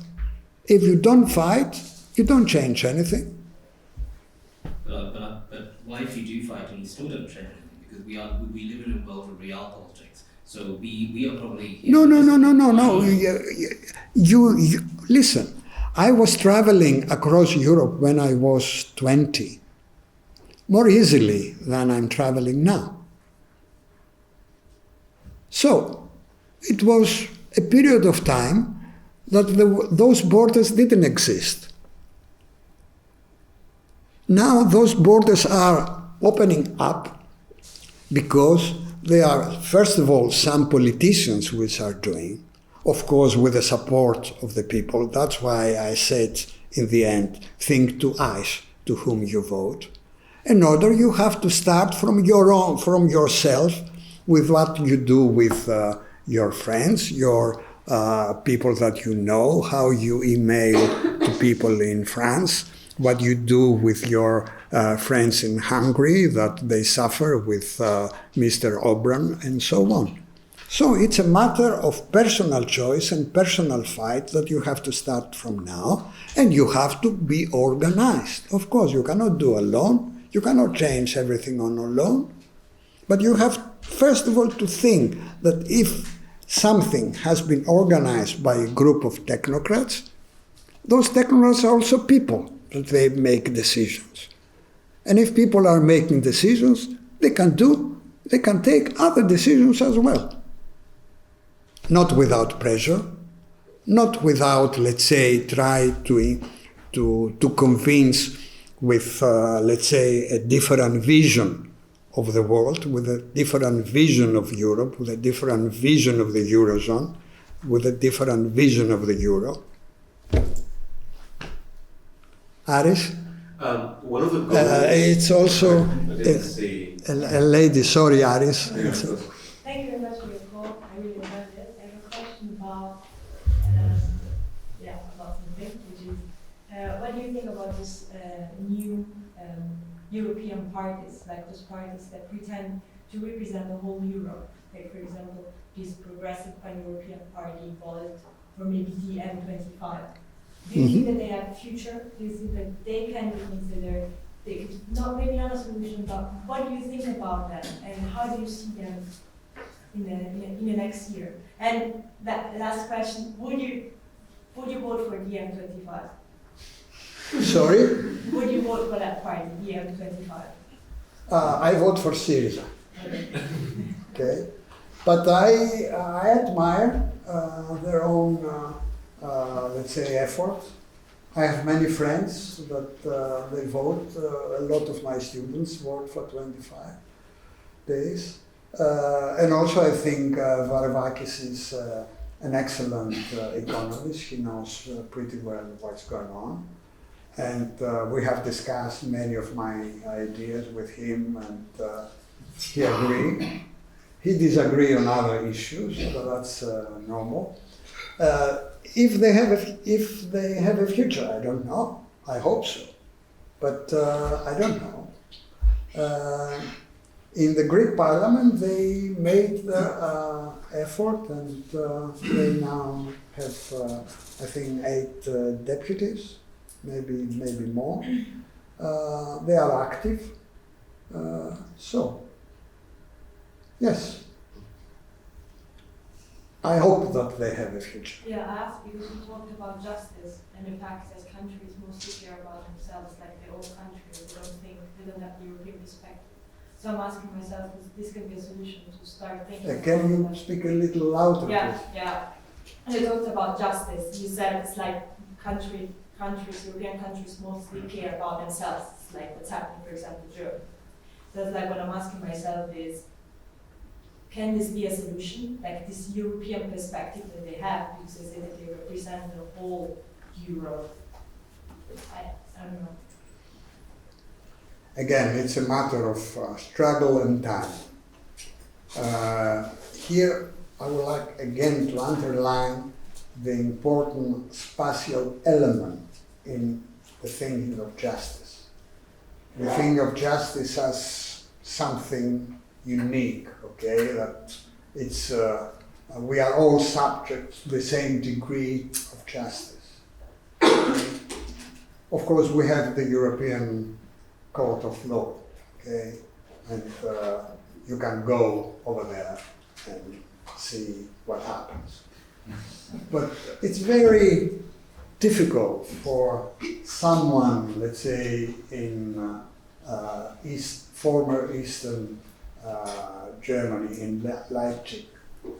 Speaker 1: if you don't fight, you don't change anything.
Speaker 4: But why if you do fight and you still don't change anything? Because we live in a world of real politics. So we are probably...
Speaker 1: No. You listen, I was traveling across Europe when I was 20, more easily than I'm traveling now. So, it was a period of time that those borders didn't exist. Now those borders are opening up because there are, first of all, some politicians which are doing, of course with the support of the people. That's why I said in the end, think twice to whom you vote. In order you have to start from yourself with what you do with your friends, your people that you know, how you email to people in France, what you do with your friends in Hungary, that they suffer with Mr. Obran, and so on. So it's a matter of personal choice and personal fight that you have to start from now, and you have to be organized. Of course, you cannot do alone, you cannot change everything on alone, but you have, first of all, to think that if something has been organized by a group of technocrats, those technocrats are also people, that they make decisions. And if people are making decisions, they can take other decisions as well. Not without pressure, not without, let's say, try to convince with, let's say, a different vision of the world, with a different vision of Europe, with a different vision of the Eurozone, with a different vision of the Euro. Aris?
Speaker 5: One of the goals...
Speaker 1: it's also a lady, sorry, Aris.
Speaker 6: Thank you very much for your call. I really loved it. I have a question about something, which is, what do you think about this new European parties, like those parties that pretend to represent the whole Europe? Like, for example, this progressive pan-European party called, or maybe DiEM25. Do you think that they have a future? Do you think that they can be considered, maybe not a solution, but what do you think about them, and how do you see them in the next year? And that last question, would you vote for DiEM25?
Speaker 1: Sorry?
Speaker 6: Would you vote for that party, DiEM25?
Speaker 1: I vote for Syriza. Okay? But I admire their own, let's say, effort. I have many friends that they vote. A lot of my students vote for 25 days. And also I think Varoufakis is an excellent economist. He knows pretty well what's going on. And we have discussed many of my ideas with him, and he agreed. He disagreed on other issues, so that's normal. If they have a future, I don't know. I hope so, but I don't know. In the Greek Parliament, they made the effort, and they now have, I think, 8 deputies. Maybe more. They are active. So, yes. I hope that they have a future.
Speaker 6: Yeah, I asked because we talked about justice and the fact that countries mostly care about themselves, like their own country. They don't have the European perspective. So I'm asking myself, if this can be a solution to start thinking.
Speaker 1: Can you speak a little louder?
Speaker 6: Yeah,
Speaker 1: please?
Speaker 6: yeah. And you talked about justice. You said it's like European countries mostly care about themselves. It's like what's happening, for example, in Germany. So it's like what I'm asking myself is, can this be a solution? Like this European perspective that they have, because they say that they represent the whole Europe. I don't know.
Speaker 1: Again, it's a matter of struggle and time. Here, I would like again to underline the important spatial element in the thinking of justice. We think of justice as something unique, okay? That it's we are all subject to the same degree of justice. Of course, we have the European Court of Law, okay? And you can go over there and see what happens. But it's very difficult for someone, let's say, in former Eastern Germany, in Leipzig,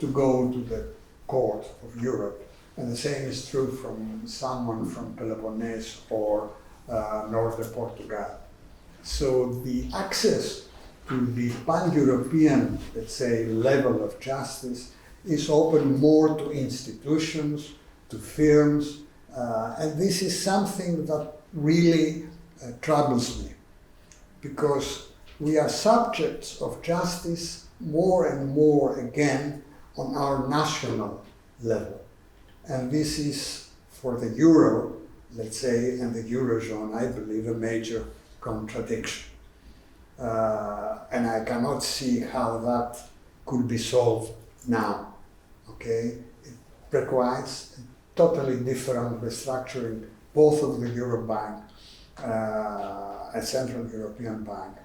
Speaker 1: to go to the Court of Europe. And the same is true from someone from Peloponnese or northern Portugal. So the access to the pan-European, let's say, level of justice is open more to institutions, to firms, and this is something that really troubles me, because we are subjects of justice more and more again on our national level. And this is, for the Euro, let's say, and the Eurozone, I believe, a major contradiction. And I cannot see how that could be solved now, okay? It requires a totally different restructuring, both of the Eurobank, a Central European Bank,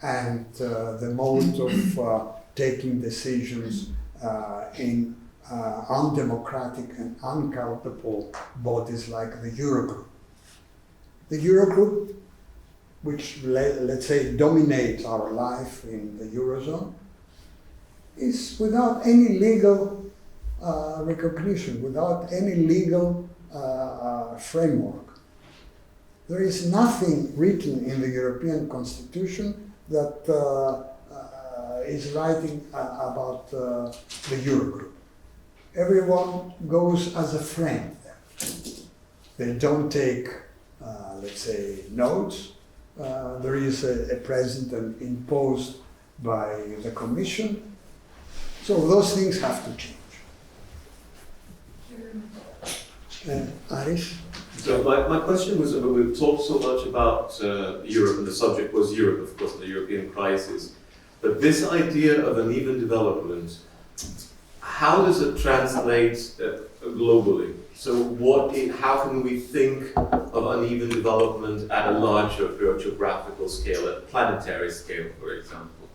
Speaker 1: and the mode of taking decisions in undemocratic and uncountable bodies like the Eurogroup. The Eurogroup, which, let's say, dominates our life in the Eurozone, is without any legal recognition, without any legal framework. There is nothing written in the European Constitution that is writing about the Eurogroup. Everyone goes as a friend there. They don't take, let's say, notes. There is a president imposed by the Commission. So those things have to change. Aris?
Speaker 5: So my question was, we've talked so much about Europe, and the subject was Europe, of course, and the European crisis. But this idea of uneven development, how does it translate globally? So how can we think of uneven development at a larger geographical scale, at a planetary scale, for example?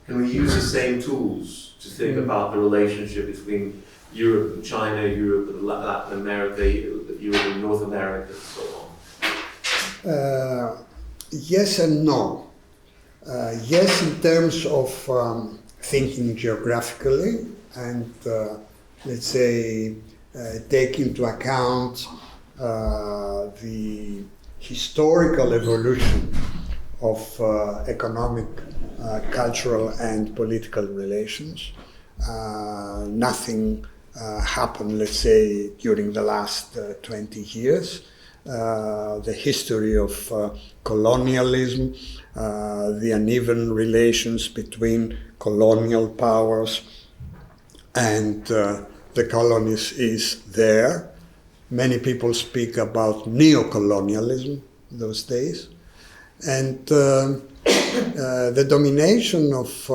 Speaker 5: Can we use the same tools to think about the relationship between Europe and China, Europe and Latin America, Europe and North America, and so on?
Speaker 1: Yes and no. Yes, in terms of thinking geographically and, let's say, take into account the historical evolution of economic, cultural and political relations. Nothing happened, let's say, during the last 20 years. The history of colonialism, the uneven relations between colonial powers and the colonies is there. Many people speak about neo-colonialism those days. And the domination of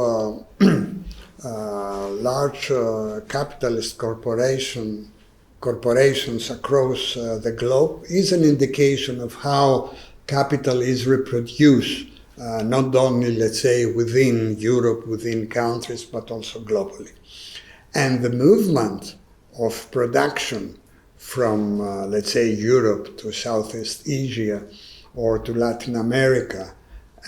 Speaker 1: large capitalist corporations across the globe is an indication of how capital is reproduced, not only, let's say, within Europe, within countries, but also globally. And the movement of production from, let's say, Europe to Southeast Asia or to Latin America,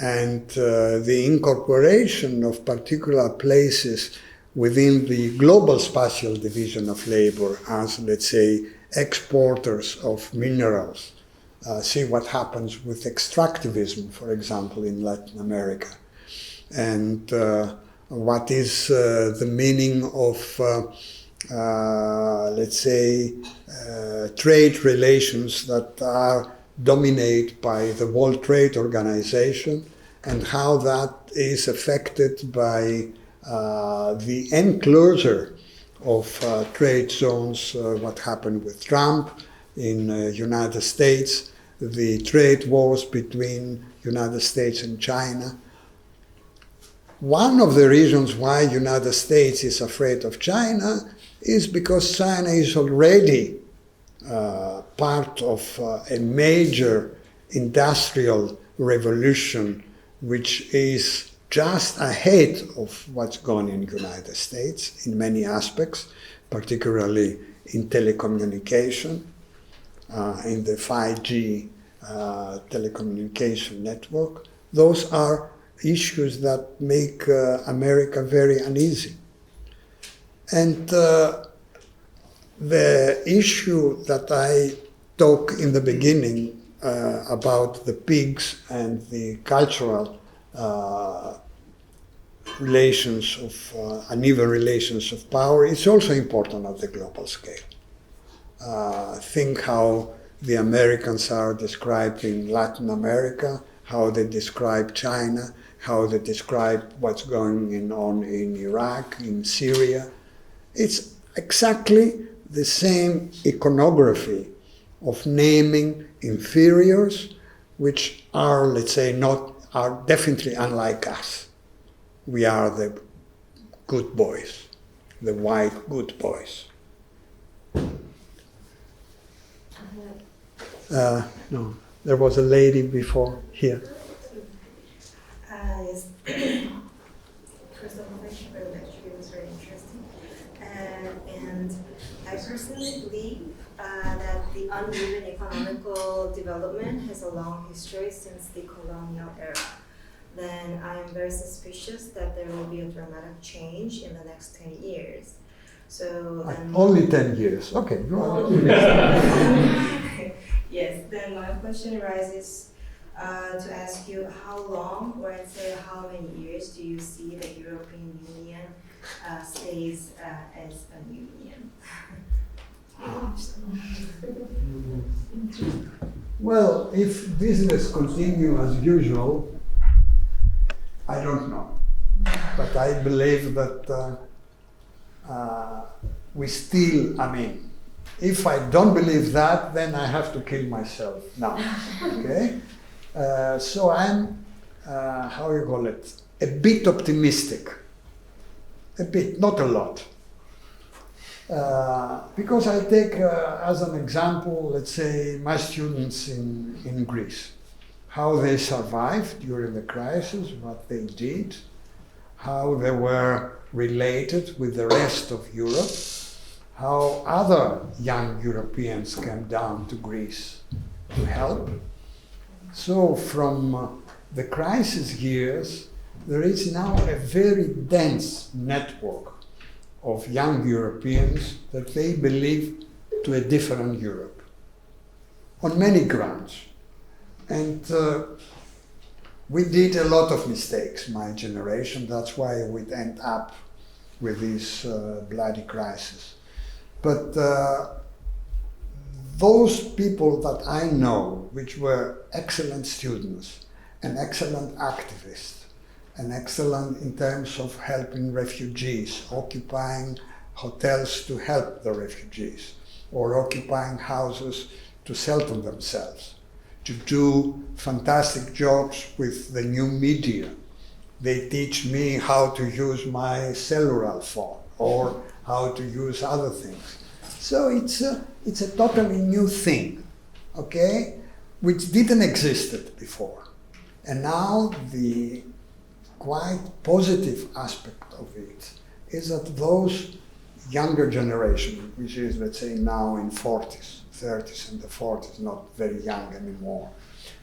Speaker 1: and the incorporation of particular places within the global spatial division of labor as, let's say, exporters of minerals. See what happens with extractivism, for example, in Latin America. And what is the meaning of, let's say, trade relations that are dominated by the World Trade Organization, and how that is affected by the enclosure of trade zones, what happened with Trump in United States, the trade wars between United States and China. One of the reasons why United States is afraid of China is because China is already part of a major industrial revolution which is just ahead of what's going on in the United States in many aspects, particularly in telecommunication, in the 5G telecommunication network. Those are issues that make America very uneasy. And the issue that I talked in the beginning about the pigs and the cultural relations of uneven relations of power is also important at the global scale. Think how the Americans are described in Latin America, how they describe China, how they describe what's going on in Iraq, in Syria. It's exactly the same iconography of naming inferiors, which are, let's say, are definitely unlike us. We are the good boys, the white good boys. No, there was a lady before here.
Speaker 7: Yes. First of all, thank you for the lecture. It was very interesting. And I personally believe that the uneven economical development has a long history since the colonial era. Then I am very suspicious that there will be a dramatic change in the next 10 years. So then
Speaker 1: Only 10 years. Okay, go on.
Speaker 7: Yes, then my question arises to ask you how long, or I'd say how many years do you see the European Union stays as a union?
Speaker 1: Well, if business continue as usual, I don't know. But I believe that we still, if I don't believe that, then I have to kill myself now, okay? So I'm, how you call it, a bit optimistic. A bit, not a lot. Because I take as an example, let's say, my students in Greece, how they survived during the crisis, what they did, how they were related with the rest of Europe, how other young Europeans came down to Greece to help. So from the crisis years, there is now a very dense network of young Europeans that they believe to a different Europe, on many grounds. And we did a lot of mistakes, my generation. That's why we end up with this bloody crisis. But those people that I know, which were excellent students and excellent activists, and excellent in terms of helping refugees, occupying hotels to help the refugees, or occupying houses to shelter themselves, to do fantastic jobs with the new media. They teach me how to use my cellular phone or how to use other things. So it's a totally new thing, okay, which didn't exist before. And now the quite positive aspect of it is that those younger generation, which is, let's say, now in 40s, 30s and the 40s, not very young anymore,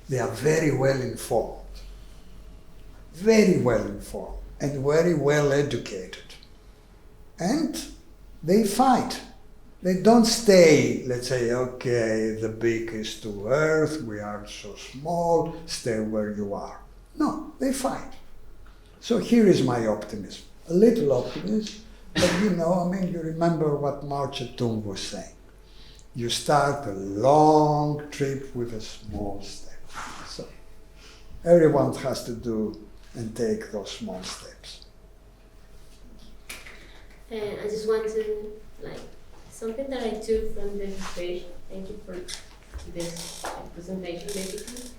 Speaker 1: they are very well informed, and very well educated. And they fight. They don't stay, let's say, okay, the beak is to earth, we are so small, stay where you are. No, they fight. So here is my optimism. A little optimism, but you remember what Mao Zedong was saying. You start a long trip with a small step. So everyone has to do and take those small steps.
Speaker 8: And I just want to, something that I took from the page, thank you for this presentation basically,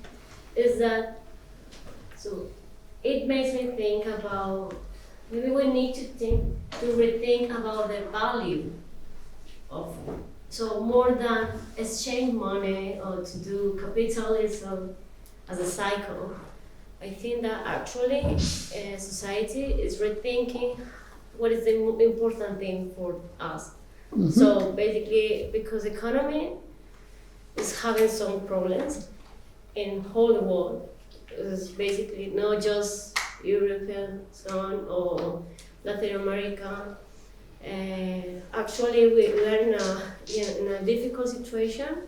Speaker 8: is that, so it makes me think about, maybe we need to rethink about the value of, so more than exchange money or to do capitalism as a cycle, I think that actually society is rethinking what is the important thing for us. Mm-hmm. So basically, because economy is having some problems in whole world, it's basically not just European zone or Latin America. Actually, we are in a difficult situation,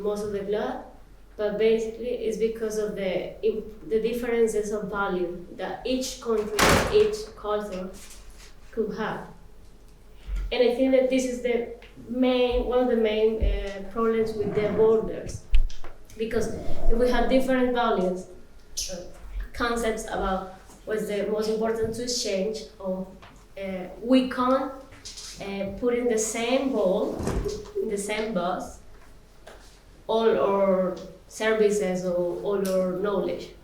Speaker 8: most of the globe. But basically, it's because of the differences of value that each country, each culture could have. And I think that this is one of the main problems with the borders. Because if we have different values, concepts about what's the most important to exchange, or we can't put in the same bowl, in the same bus, all our services or all our knowledge.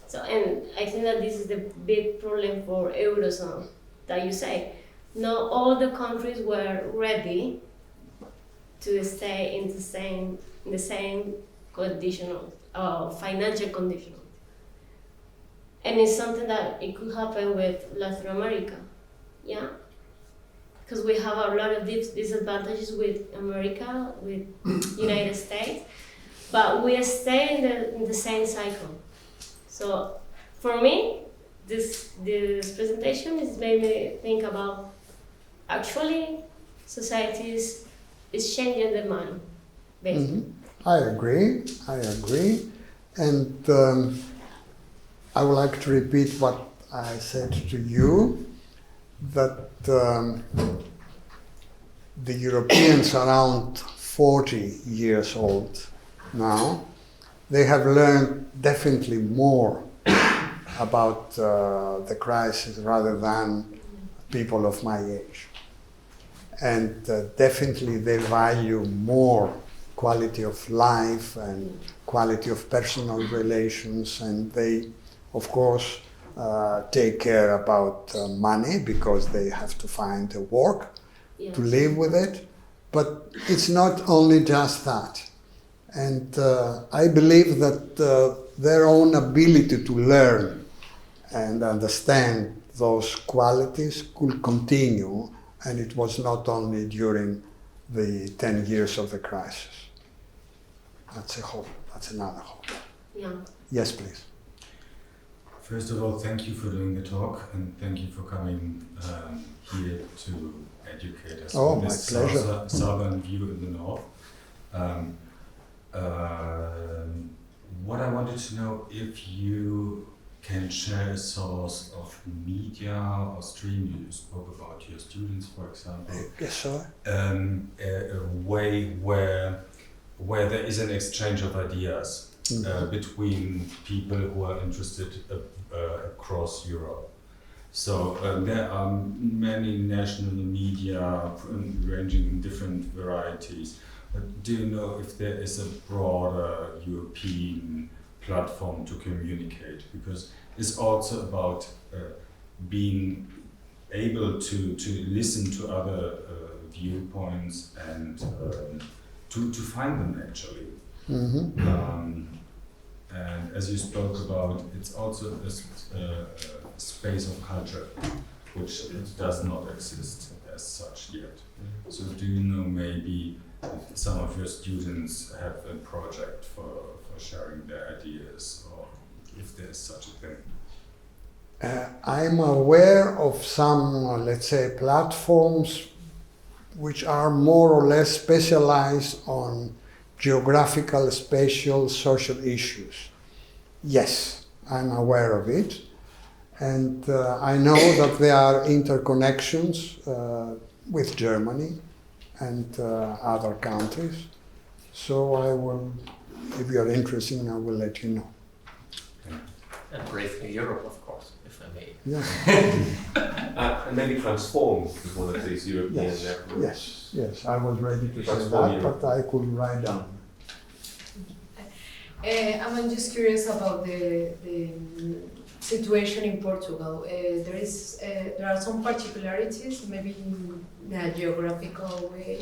Speaker 8: So, and I think that this is the big problem for Eurozone, that you say, not all the countries were ready to stay in the same conditional, financial condition. And it's something that it could happen with Latin America, yeah? Because we have a lot of disadvantages with America, with United States, but we are staying in the same cycle. So for me, this presentation has made me think about actually society is changing the mind, basically.
Speaker 1: Mm-hmm. I agree. And I would like to repeat what I said to you, that the Europeans around 40 years old now, they have learned definitely more about the crisis rather than people of my age. And definitely they value more quality of life and quality of personal relations, and they, of course, take care about money because they have to find a work to live with it. But it's not only just that. And I believe that their own ability to learn and understand those qualities could continue, and it was not only during the 10 years of the crisis. That's a hope. That's another hope.
Speaker 8: Yeah.
Speaker 1: Yes, please.
Speaker 9: First of all, thank you for doing the talk, and thank you for coming here to educate us on this southern view in the north. What I wanted to know, if you can share a source of media or stream. You spoke about your students, for example.
Speaker 1: Yes, sir.
Speaker 9: A way where there is an exchange of ideas between people who are interested across Europe. So there are many national media ranging in different varieties. But do you know if there is a broader European platform to communicate? Because it's also about being able to listen to other viewpoints and to find them actually. Mm-hmm. And as you spoke about, it's also a space of culture which does not exist as such yet. So do you know maybe if some of your students have a project for sharing their ideas, or if there's such a thing?
Speaker 1: I'm aware of some, let's say, platforms which are more or less specialized on geographical, spatial, social issues. Yes, I'm aware of it. And I know that there are interconnections with Germany and other countries. So I will, if you're interested, I will let you know.
Speaker 3: And briefly Europe, of course, if I may.
Speaker 1: Yeah.
Speaker 5: And maybe transform one of these European
Speaker 1: Yes,
Speaker 5: networks.
Speaker 1: yes. I was ready to say
Speaker 5: Transform
Speaker 1: that,
Speaker 5: Europe.
Speaker 1: but I couldn't write down.
Speaker 10: I'm just curious about the situation in Portugal. There are some particularities, maybe in a geographical way,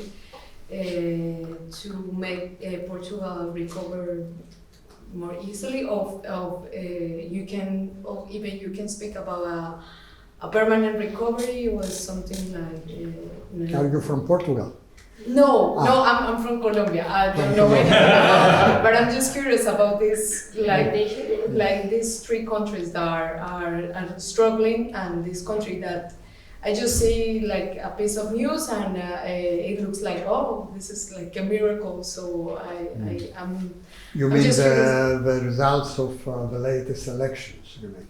Speaker 10: to make Portugal recover more easily. You can speak about a permanent recovery or something like.
Speaker 1: Are you from Portugal?
Speaker 10: No, I'm from Colombia. I don't know anything about it, but I'm just curious about this, like these three countries that are struggling, and this country that I just see like a piece of news and it looks like, oh, this is like a miracle. So I'm.
Speaker 1: You
Speaker 10: I'm
Speaker 1: mean
Speaker 10: just
Speaker 1: the results of the latest elections? You mean?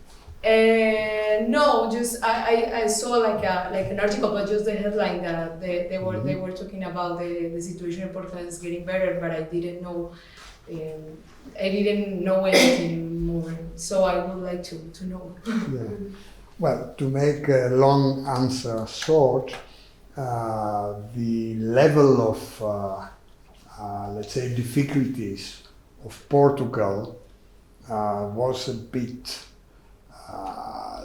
Speaker 10: No, just I saw like an article, but just the headline that they were talking about the situation in Portugal is getting better, but I didn't know anything more. So I would like to know.
Speaker 1: Yeah. Well, to make a long answer short, the level of let's say difficulties of Portugal was a bit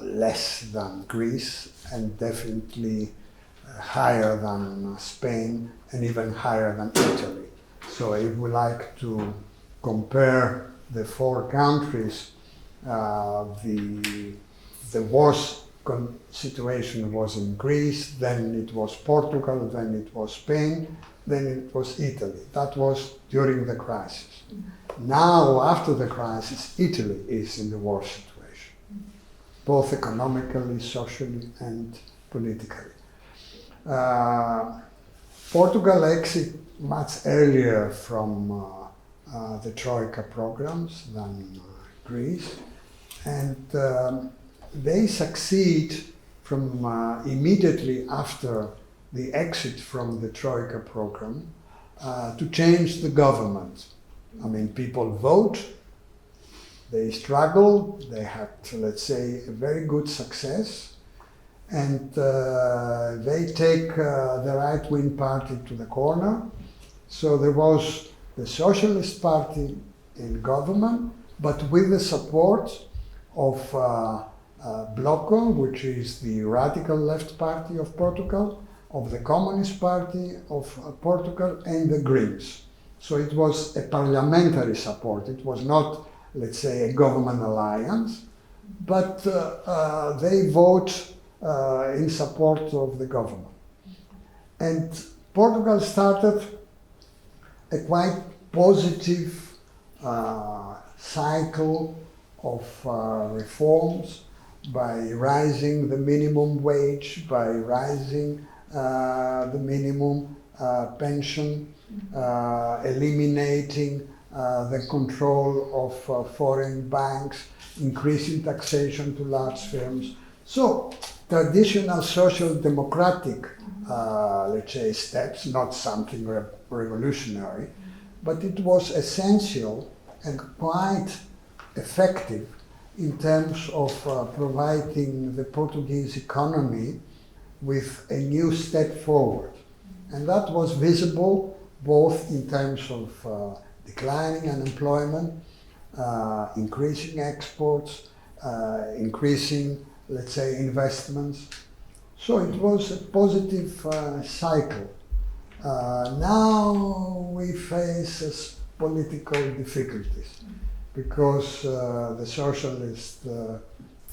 Speaker 1: less than Greece, and definitely higher than Spain, and even higher than Italy. So if we like to compare the four countries, the worst situation was in Greece, then it was Portugal, then it was Spain, then it was Italy. That was during the crisis. Now, after the crisis, Italy is in the worst situation, both economically, socially, and politically. Portugal exited much earlier from the Troika programs than Greece, and they succeed from immediately after the exit from the Troika program to change the government. I mean, people vote, they struggle, they had, let's say, a very good success, and they take the right-wing party to the corner. So there was the Socialist Party in government, but with the support of Bloco, which is the radical left party of Portugal, of the Communist Party of Portugal, and the Greens. So it was a parliamentary support. It was not, let's say, a government alliance, but they vote in support of the government. And Portugal started a quite positive cycle of reforms by rising the minimum wage, by rising the minimum pension, eliminating the control of foreign banks, increasing taxation to large firms. So traditional social democratic, let's say, steps, not something revolutionary, but it was essential and quite effective in terms of providing the Portuguese economy with a new step forward. And that was visible both in terms of declining unemployment, increasing exports, increasing, let's say, investments. So it was a positive cycle. Now we face political difficulties because the socialist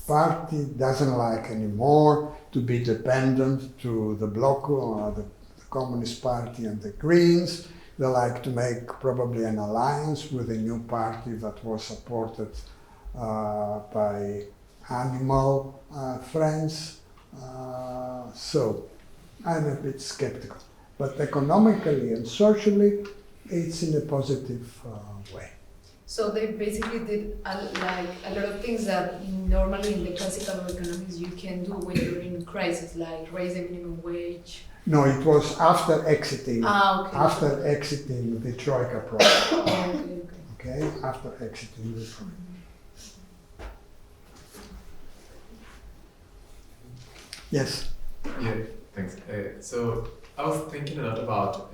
Speaker 1: party doesn't like anymore to be dependent to the Bloc or the Communist Party and the Greens. They like to make probably an alliance with a new party that was supported by animal friends. So I'm a bit skeptical. But economically and socially, it's in a positive way.
Speaker 10: So they basically did a lot of things that normally in the classical economics you can do when you're in crisis, like raise the minimum wage.
Speaker 1: No, it was after exiting.
Speaker 10: Okay.
Speaker 1: After exiting the Troika program.
Speaker 10: Okay.
Speaker 1: After exiting the Troika. Yes.
Speaker 11: Yeah, thanks. So I was thinking a lot about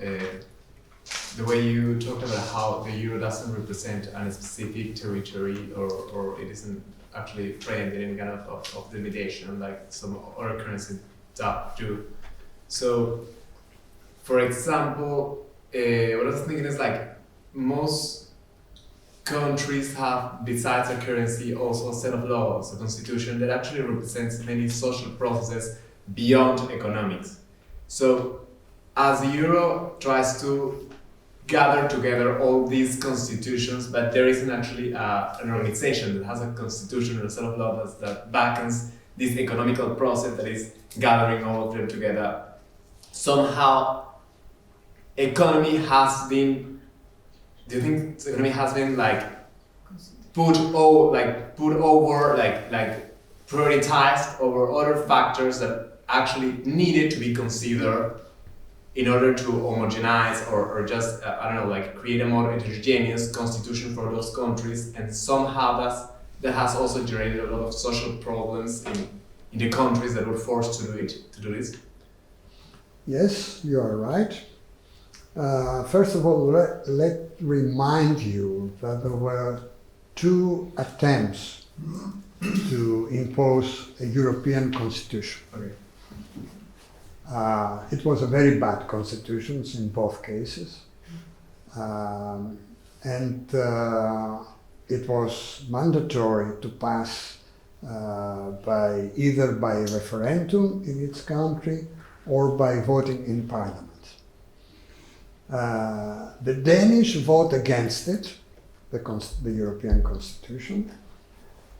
Speaker 11: the way you talked about how the euro doesn't represent a specific territory, or it isn't actually framed in any kind of limitation like some other currencies do. So, for example, what I was thinking is like most countries have, besides a currency, also a set of laws, a constitution that actually represents many social processes beyond economics. So, as the euro tries to gather together all these constitutions, but there isn't actually an organization that has a constitution or a set of laws that backens this economical process that is gathering all of them together. Somehow, economy has been. Do you think economy has been like prioritized over other factors that actually needed to be considered in order to homogenize or just create a more heterogeneous constitution for those countries, and somehow that has also generated a lot of social problems in the countries that were forced to do this?
Speaker 1: Yes, you are right. First of all, let remind you that there were two attempts to impose a European constitution.
Speaker 11: Okay.
Speaker 1: It was a very bad constitution in both cases. It was mandatory to pass either by referendum in its country or by voting in parliament. The Danish vote against it, the European Constitution,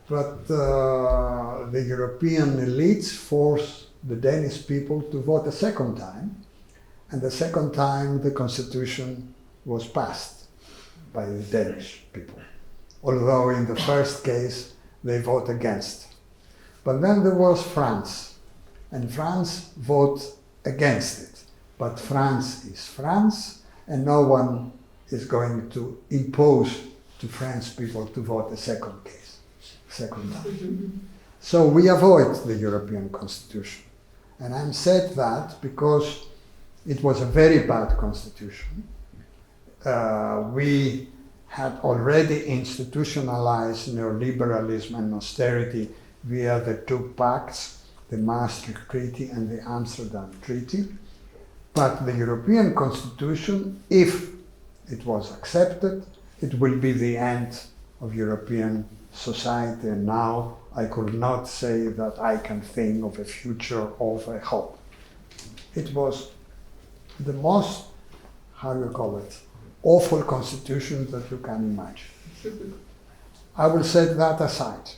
Speaker 1: but the European elites forced the Danish people to vote a second time, and the second time the Constitution was passed by the Danish people, although in the first case they vote against. But then there was France, and France voted against it. But France is France, and no one is going to impose to French people to vote a second time. So we avoid the European Constitution. And I'm said that because it was a very bad constitution. We had already institutionalized neoliberalism and austerity via the two pacts, the Maastricht Treaty and the Amsterdam Treaty. But the European Constitution, if it was accepted, it will be the end of European society. And now I could not say that I can think of a future of a hope. It was the most, awful constitution that you can imagine. I will set that aside.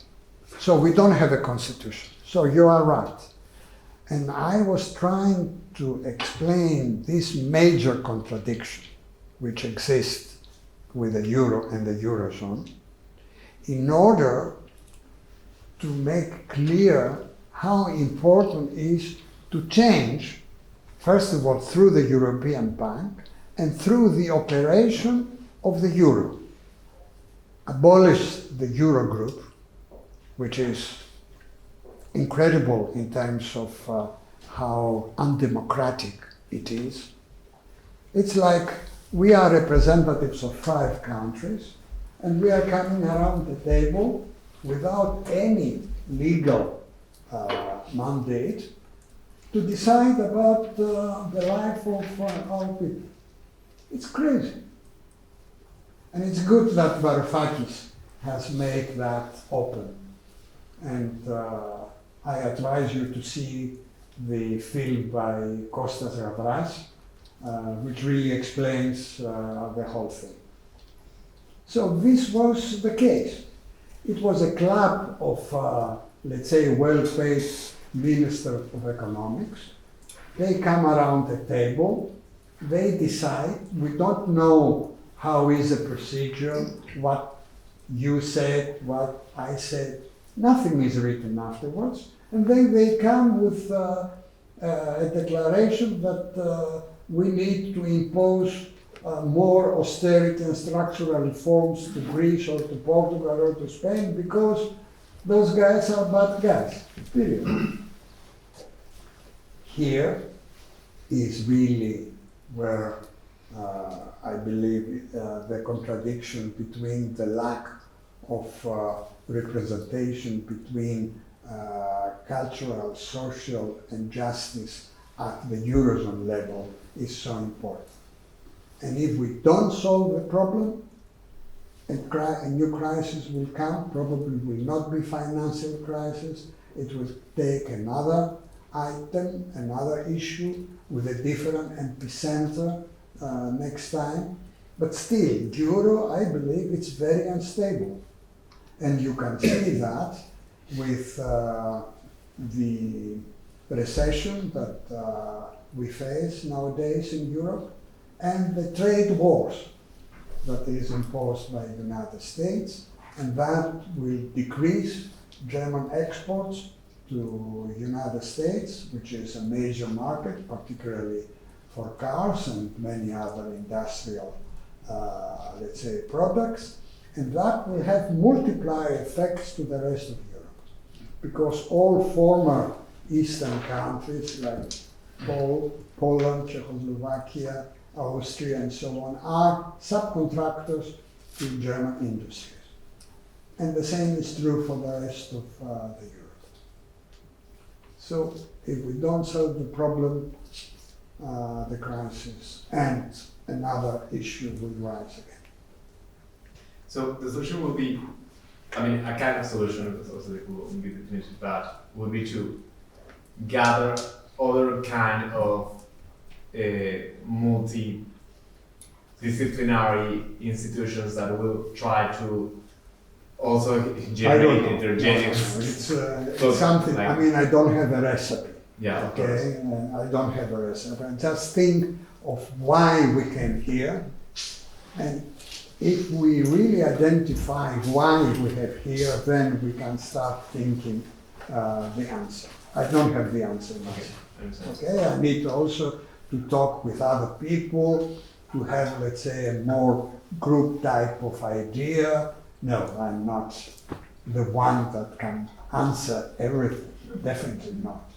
Speaker 1: So we don't have a constitution. So you are right. And I was trying to explain this major contradiction which exists with the euro and the eurozone in order to make clear how important it is to change, first of all, through the European Bank and through the operation of the euro. Abolish the Eurogroup, which is incredible in terms of how undemocratic it is. It's like we are representatives of 5 countries, and we are coming around the table without any legal mandate to decide about the life of our people. It's crazy. And it's good that Varoufakis has made that open. And I advise you to see the film by Costis Hadjimichalis, which really explains the whole thing. So this was the case. It was a club of, let's say, well-paid ministers of economics. They come around the table, they decide, we don't know how is the procedure, what you said, what I said, nothing is written afterwards. And then they come with a declaration that we need to impose more austerity and structural reforms to Greece or to Portugal or to Spain because those guys are bad guys, period. Here is really where I believe the contradiction between the lack of representation between cultural, social and justice at the Eurozone level is so important. And if we don't solve the problem, a new crisis will come, probably will not be financial crisis, it will take another item, another issue with a different epicenter next time. But still, Euro, I believe, it's very unstable. And you can see that with the recession that we face nowadays in Europe and the trade wars that is imposed by the United States, and that will decrease German exports to United States, which is a major market, particularly for cars and many other industrial, let's say, products. And that will have multiplier effects to the rest of Europe, because all former Eastern countries like Poland, Czechoslovakia, Austria, and so on are subcontractors to German industries. And the same is true for the rest of the Europe. So if we don't solve the problem, the crisis and another issue will rise again.
Speaker 11: So the solution will be, I mean, a kind of solution, because also it will be definition of that, would be to gather other kind of multidisciplinary institutions that will try to also generate heterogeneous.
Speaker 1: It's something,
Speaker 11: like,
Speaker 1: I mean, I don't have a recipe.
Speaker 11: Yeah,
Speaker 1: okay, and I don't have a recipe. I just think of why we came here, and if we really identify why we have here, then we can start thinking the answer. I don't have the answer myself. Okay, I need also to talk with other people, to have, let's say, a more group type of idea. No, I'm not the one that can answer everything, definitely not.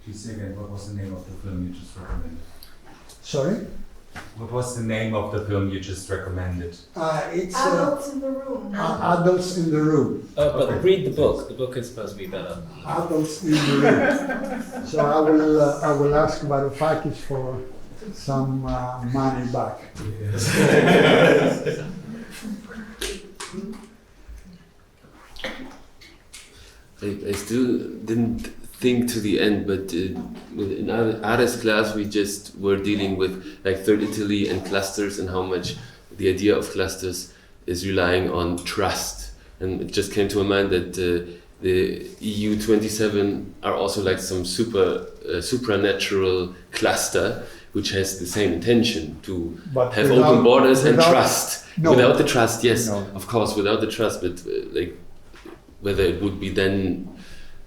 Speaker 9: Please say again, what was the name of the film you just recommended?
Speaker 1: Sorry?
Speaker 9: What was the name of the film you just recommended?
Speaker 1: It's
Speaker 6: Adults in the Room.
Speaker 1: Adults in the Room.
Speaker 12: But okay. Read the book. The book is supposed to be better.
Speaker 1: Adults in the Room. So I will ask Varoufakis for some money back.
Speaker 2: I still didn't think to the end, but in Ares class we just were dealing with like Third Italy and clusters and how much the idea of clusters is relying on trust. And it just came to my mind that the EU 27 are also like some supernatural cluster which has the same intention to have open borders and trust.
Speaker 1: No.
Speaker 2: Without the trust, yes,
Speaker 1: no.
Speaker 2: Of course, without the trust, but like whether it would be then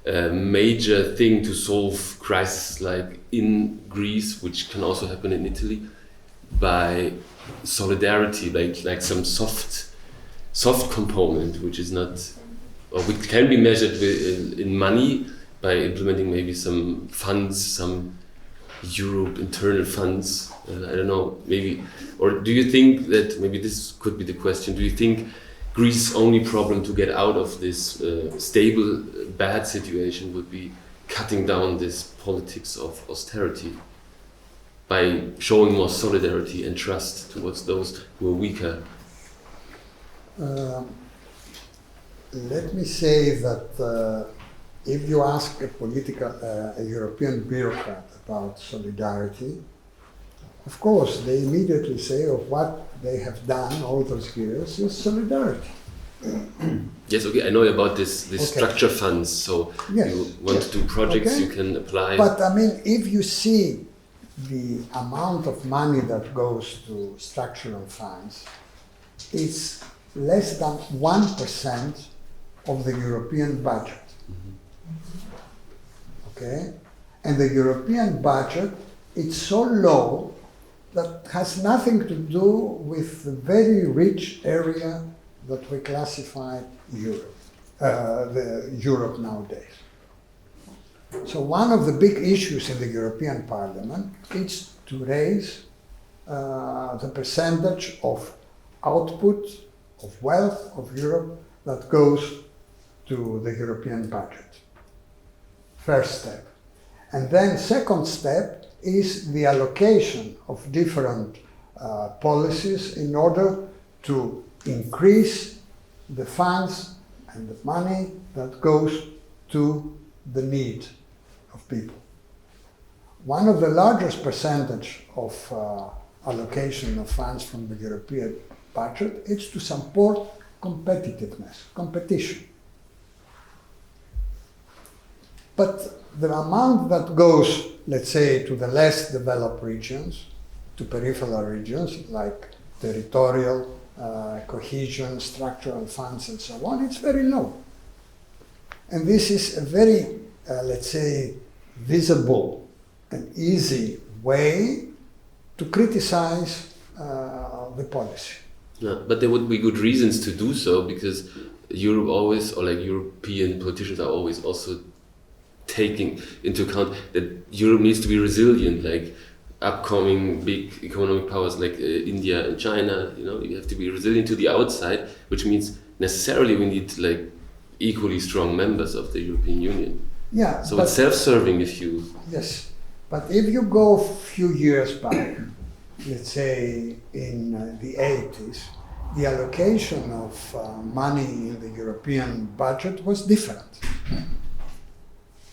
Speaker 2: a major thing to solve crises like in Greece, which can also happen in Italy, by solidarity, like some soft component, which is not, or which can be measured with, in money by implementing maybe some funds, some Europe internal funds. I don't know, maybe, or do you think that maybe this could be the question? Do you think Greece's only problem to get out of this stable, bad situation would be cutting down this politics of austerity by showing more solidarity and trust towards those who are weaker?
Speaker 1: Let me say that if you ask a European bureaucrat about solidarity, of course they immediately say of what they have done all those years is solidarity.
Speaker 13: Yes, okay, I know about this structure funds, so
Speaker 1: yes,
Speaker 13: you want to do projects, you can apply.
Speaker 1: But I mean, if you see the amount of money that goes to structural funds, it's less than 1% of the European budget. Okay? And the European budget, it's so low that has nothing to do with the very rich area that we classify Europe nowadays. So one of the big issues in the European Parliament is to raise the percentage of output, of wealth of Europe that goes to the European budget. First step. And then second step is the allocation of different policies in order to increase the funds and the money that goes to the need of people. One of the largest percentage of allocation of funds from the European budget is to support competitiveness, competition. But the amount that goes, let's say, to the less developed regions, to peripheral regions like territorial, cohesion, structural funds and so on, it's very low. And this is a very, let's say, visible and easy way to criticize the policy.
Speaker 13: Yeah, but there would be good reasons to do so, because Europe always, or like European politicians are always also taking into account that Europe needs to be resilient, like upcoming big economic powers like India and China, you have to be resilient to the outside, which means necessarily we need like equally strong members of the European Union.
Speaker 1: Yeah.
Speaker 13: So it's self-serving if you...
Speaker 1: Yes, but if you go a few years back, let's say in the 80s, the allocation of money in the European budget was different.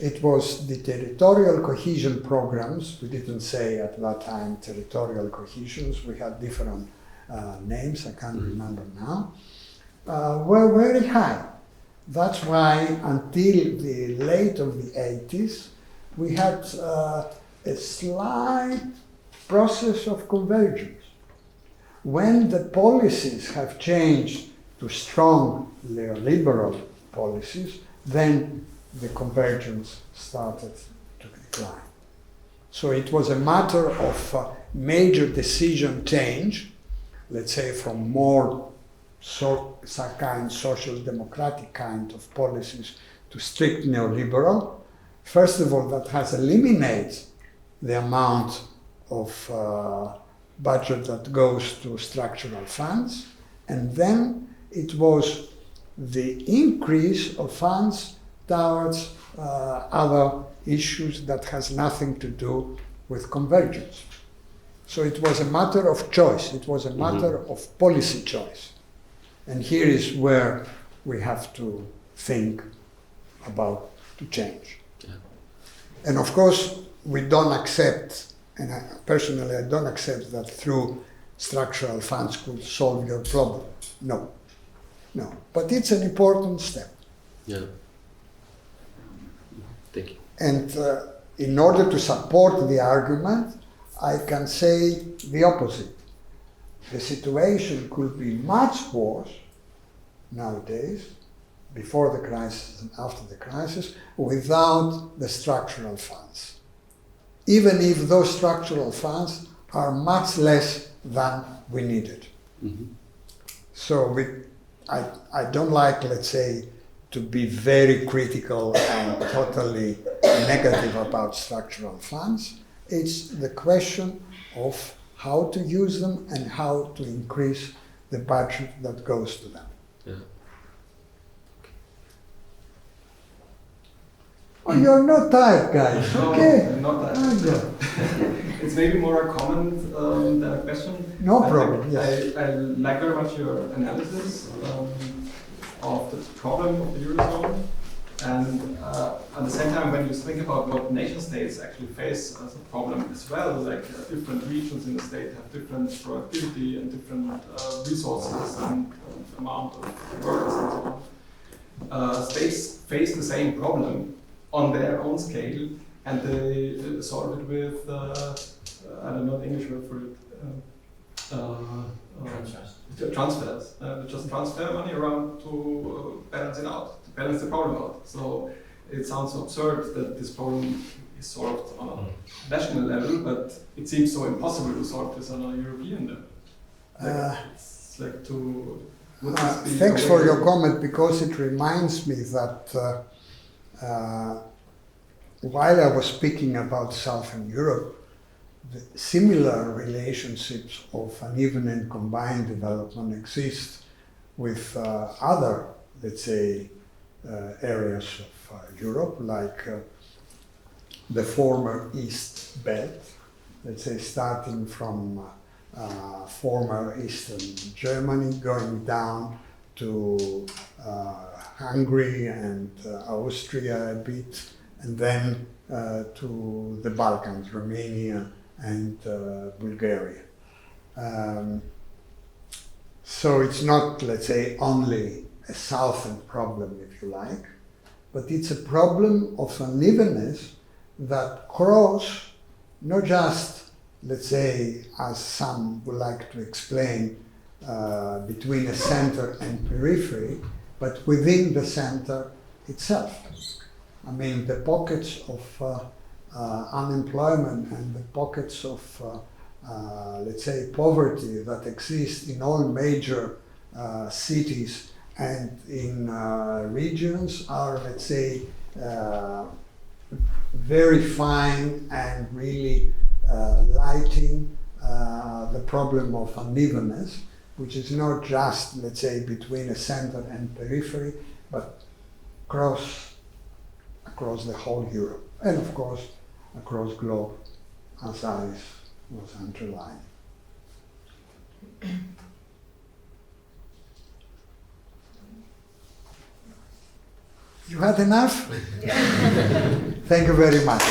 Speaker 1: It was the territorial cohesion programs. We didn't say at that time territorial cohesions. We had different names, I can't remember now, were very high. That's why until the late of the 80s, we had a slight process of convergence. When the policies have changed to strong neoliberal policies, then the convergence started to decline. So it was a matter of major decision change, let's say from more social democratic kind of policies to strict neoliberal. First of all, that has eliminated the amount of budget that goes to structural funds, and then it was the increase of funds towards other issues that has nothing to do with convergence. So it was a matter of choice, it was a matter of policy choice. And here is where we have to think about to change. Yeah. And of course, we don't accept, and personally I don't accept that through structural funds could solve your problem. No. But it's an important step.
Speaker 13: Yeah. Thank you.
Speaker 1: And in order to support the argument, I can say the opposite. The situation could be much worse nowadays, before the crisis and after the crisis, without the structural funds. Even if those structural funds are much less than we needed. So I don't like, let's say, to be very critical and totally negative about structural funds. It's the question of how to use them and how to increase the budget that goes to them.
Speaker 13: Yeah.
Speaker 1: Oh, you're not tired, guys.
Speaker 11: No,
Speaker 1: Okay.
Speaker 11: not tired.
Speaker 14: it's maybe more a comment than a question.
Speaker 1: No problem. Yes.
Speaker 14: I like very much your analysis of the problem of the Eurozone. And at the same time, when you think about what nation states actually face as a problem as well, like different regions in the state have different productivity and different resources and amount of workers and so on. States face the same problem on their own scale, and they solve it with, I don't know the English word for it, transfers. Just transfer money around to balance it out. Balance the problem out. So it sounds absurd that this problem is solved on a national level, but it seems so impossible to solve this on a European level. It's like
Speaker 1: thanks for your comment, because it reminds me that while I was speaking about Southern Europe, the similar relationships of uneven and combined development exist with other, let's say, areas of Europe, like the former East Belt, let's say starting from former Eastern Germany, going down to Hungary and Austria a bit, and then to the Balkans, Romania and Bulgaria. So it's not, let's say, only a southern problem, if you like, but it's a problem of unevenness that cross not just, let's say, as some would like to explain, between a center and periphery, but within the center itself. I mean, the pockets of unemployment and the pockets of, let's say, poverty that exist in all major cities and in regions are, let's say, very fine and really lighting the problem of unevenness, which is not just, let's say, between a center and periphery, but across the whole Europe, and of course across globe, as Alice was underlining. You had enough? Thank you very much.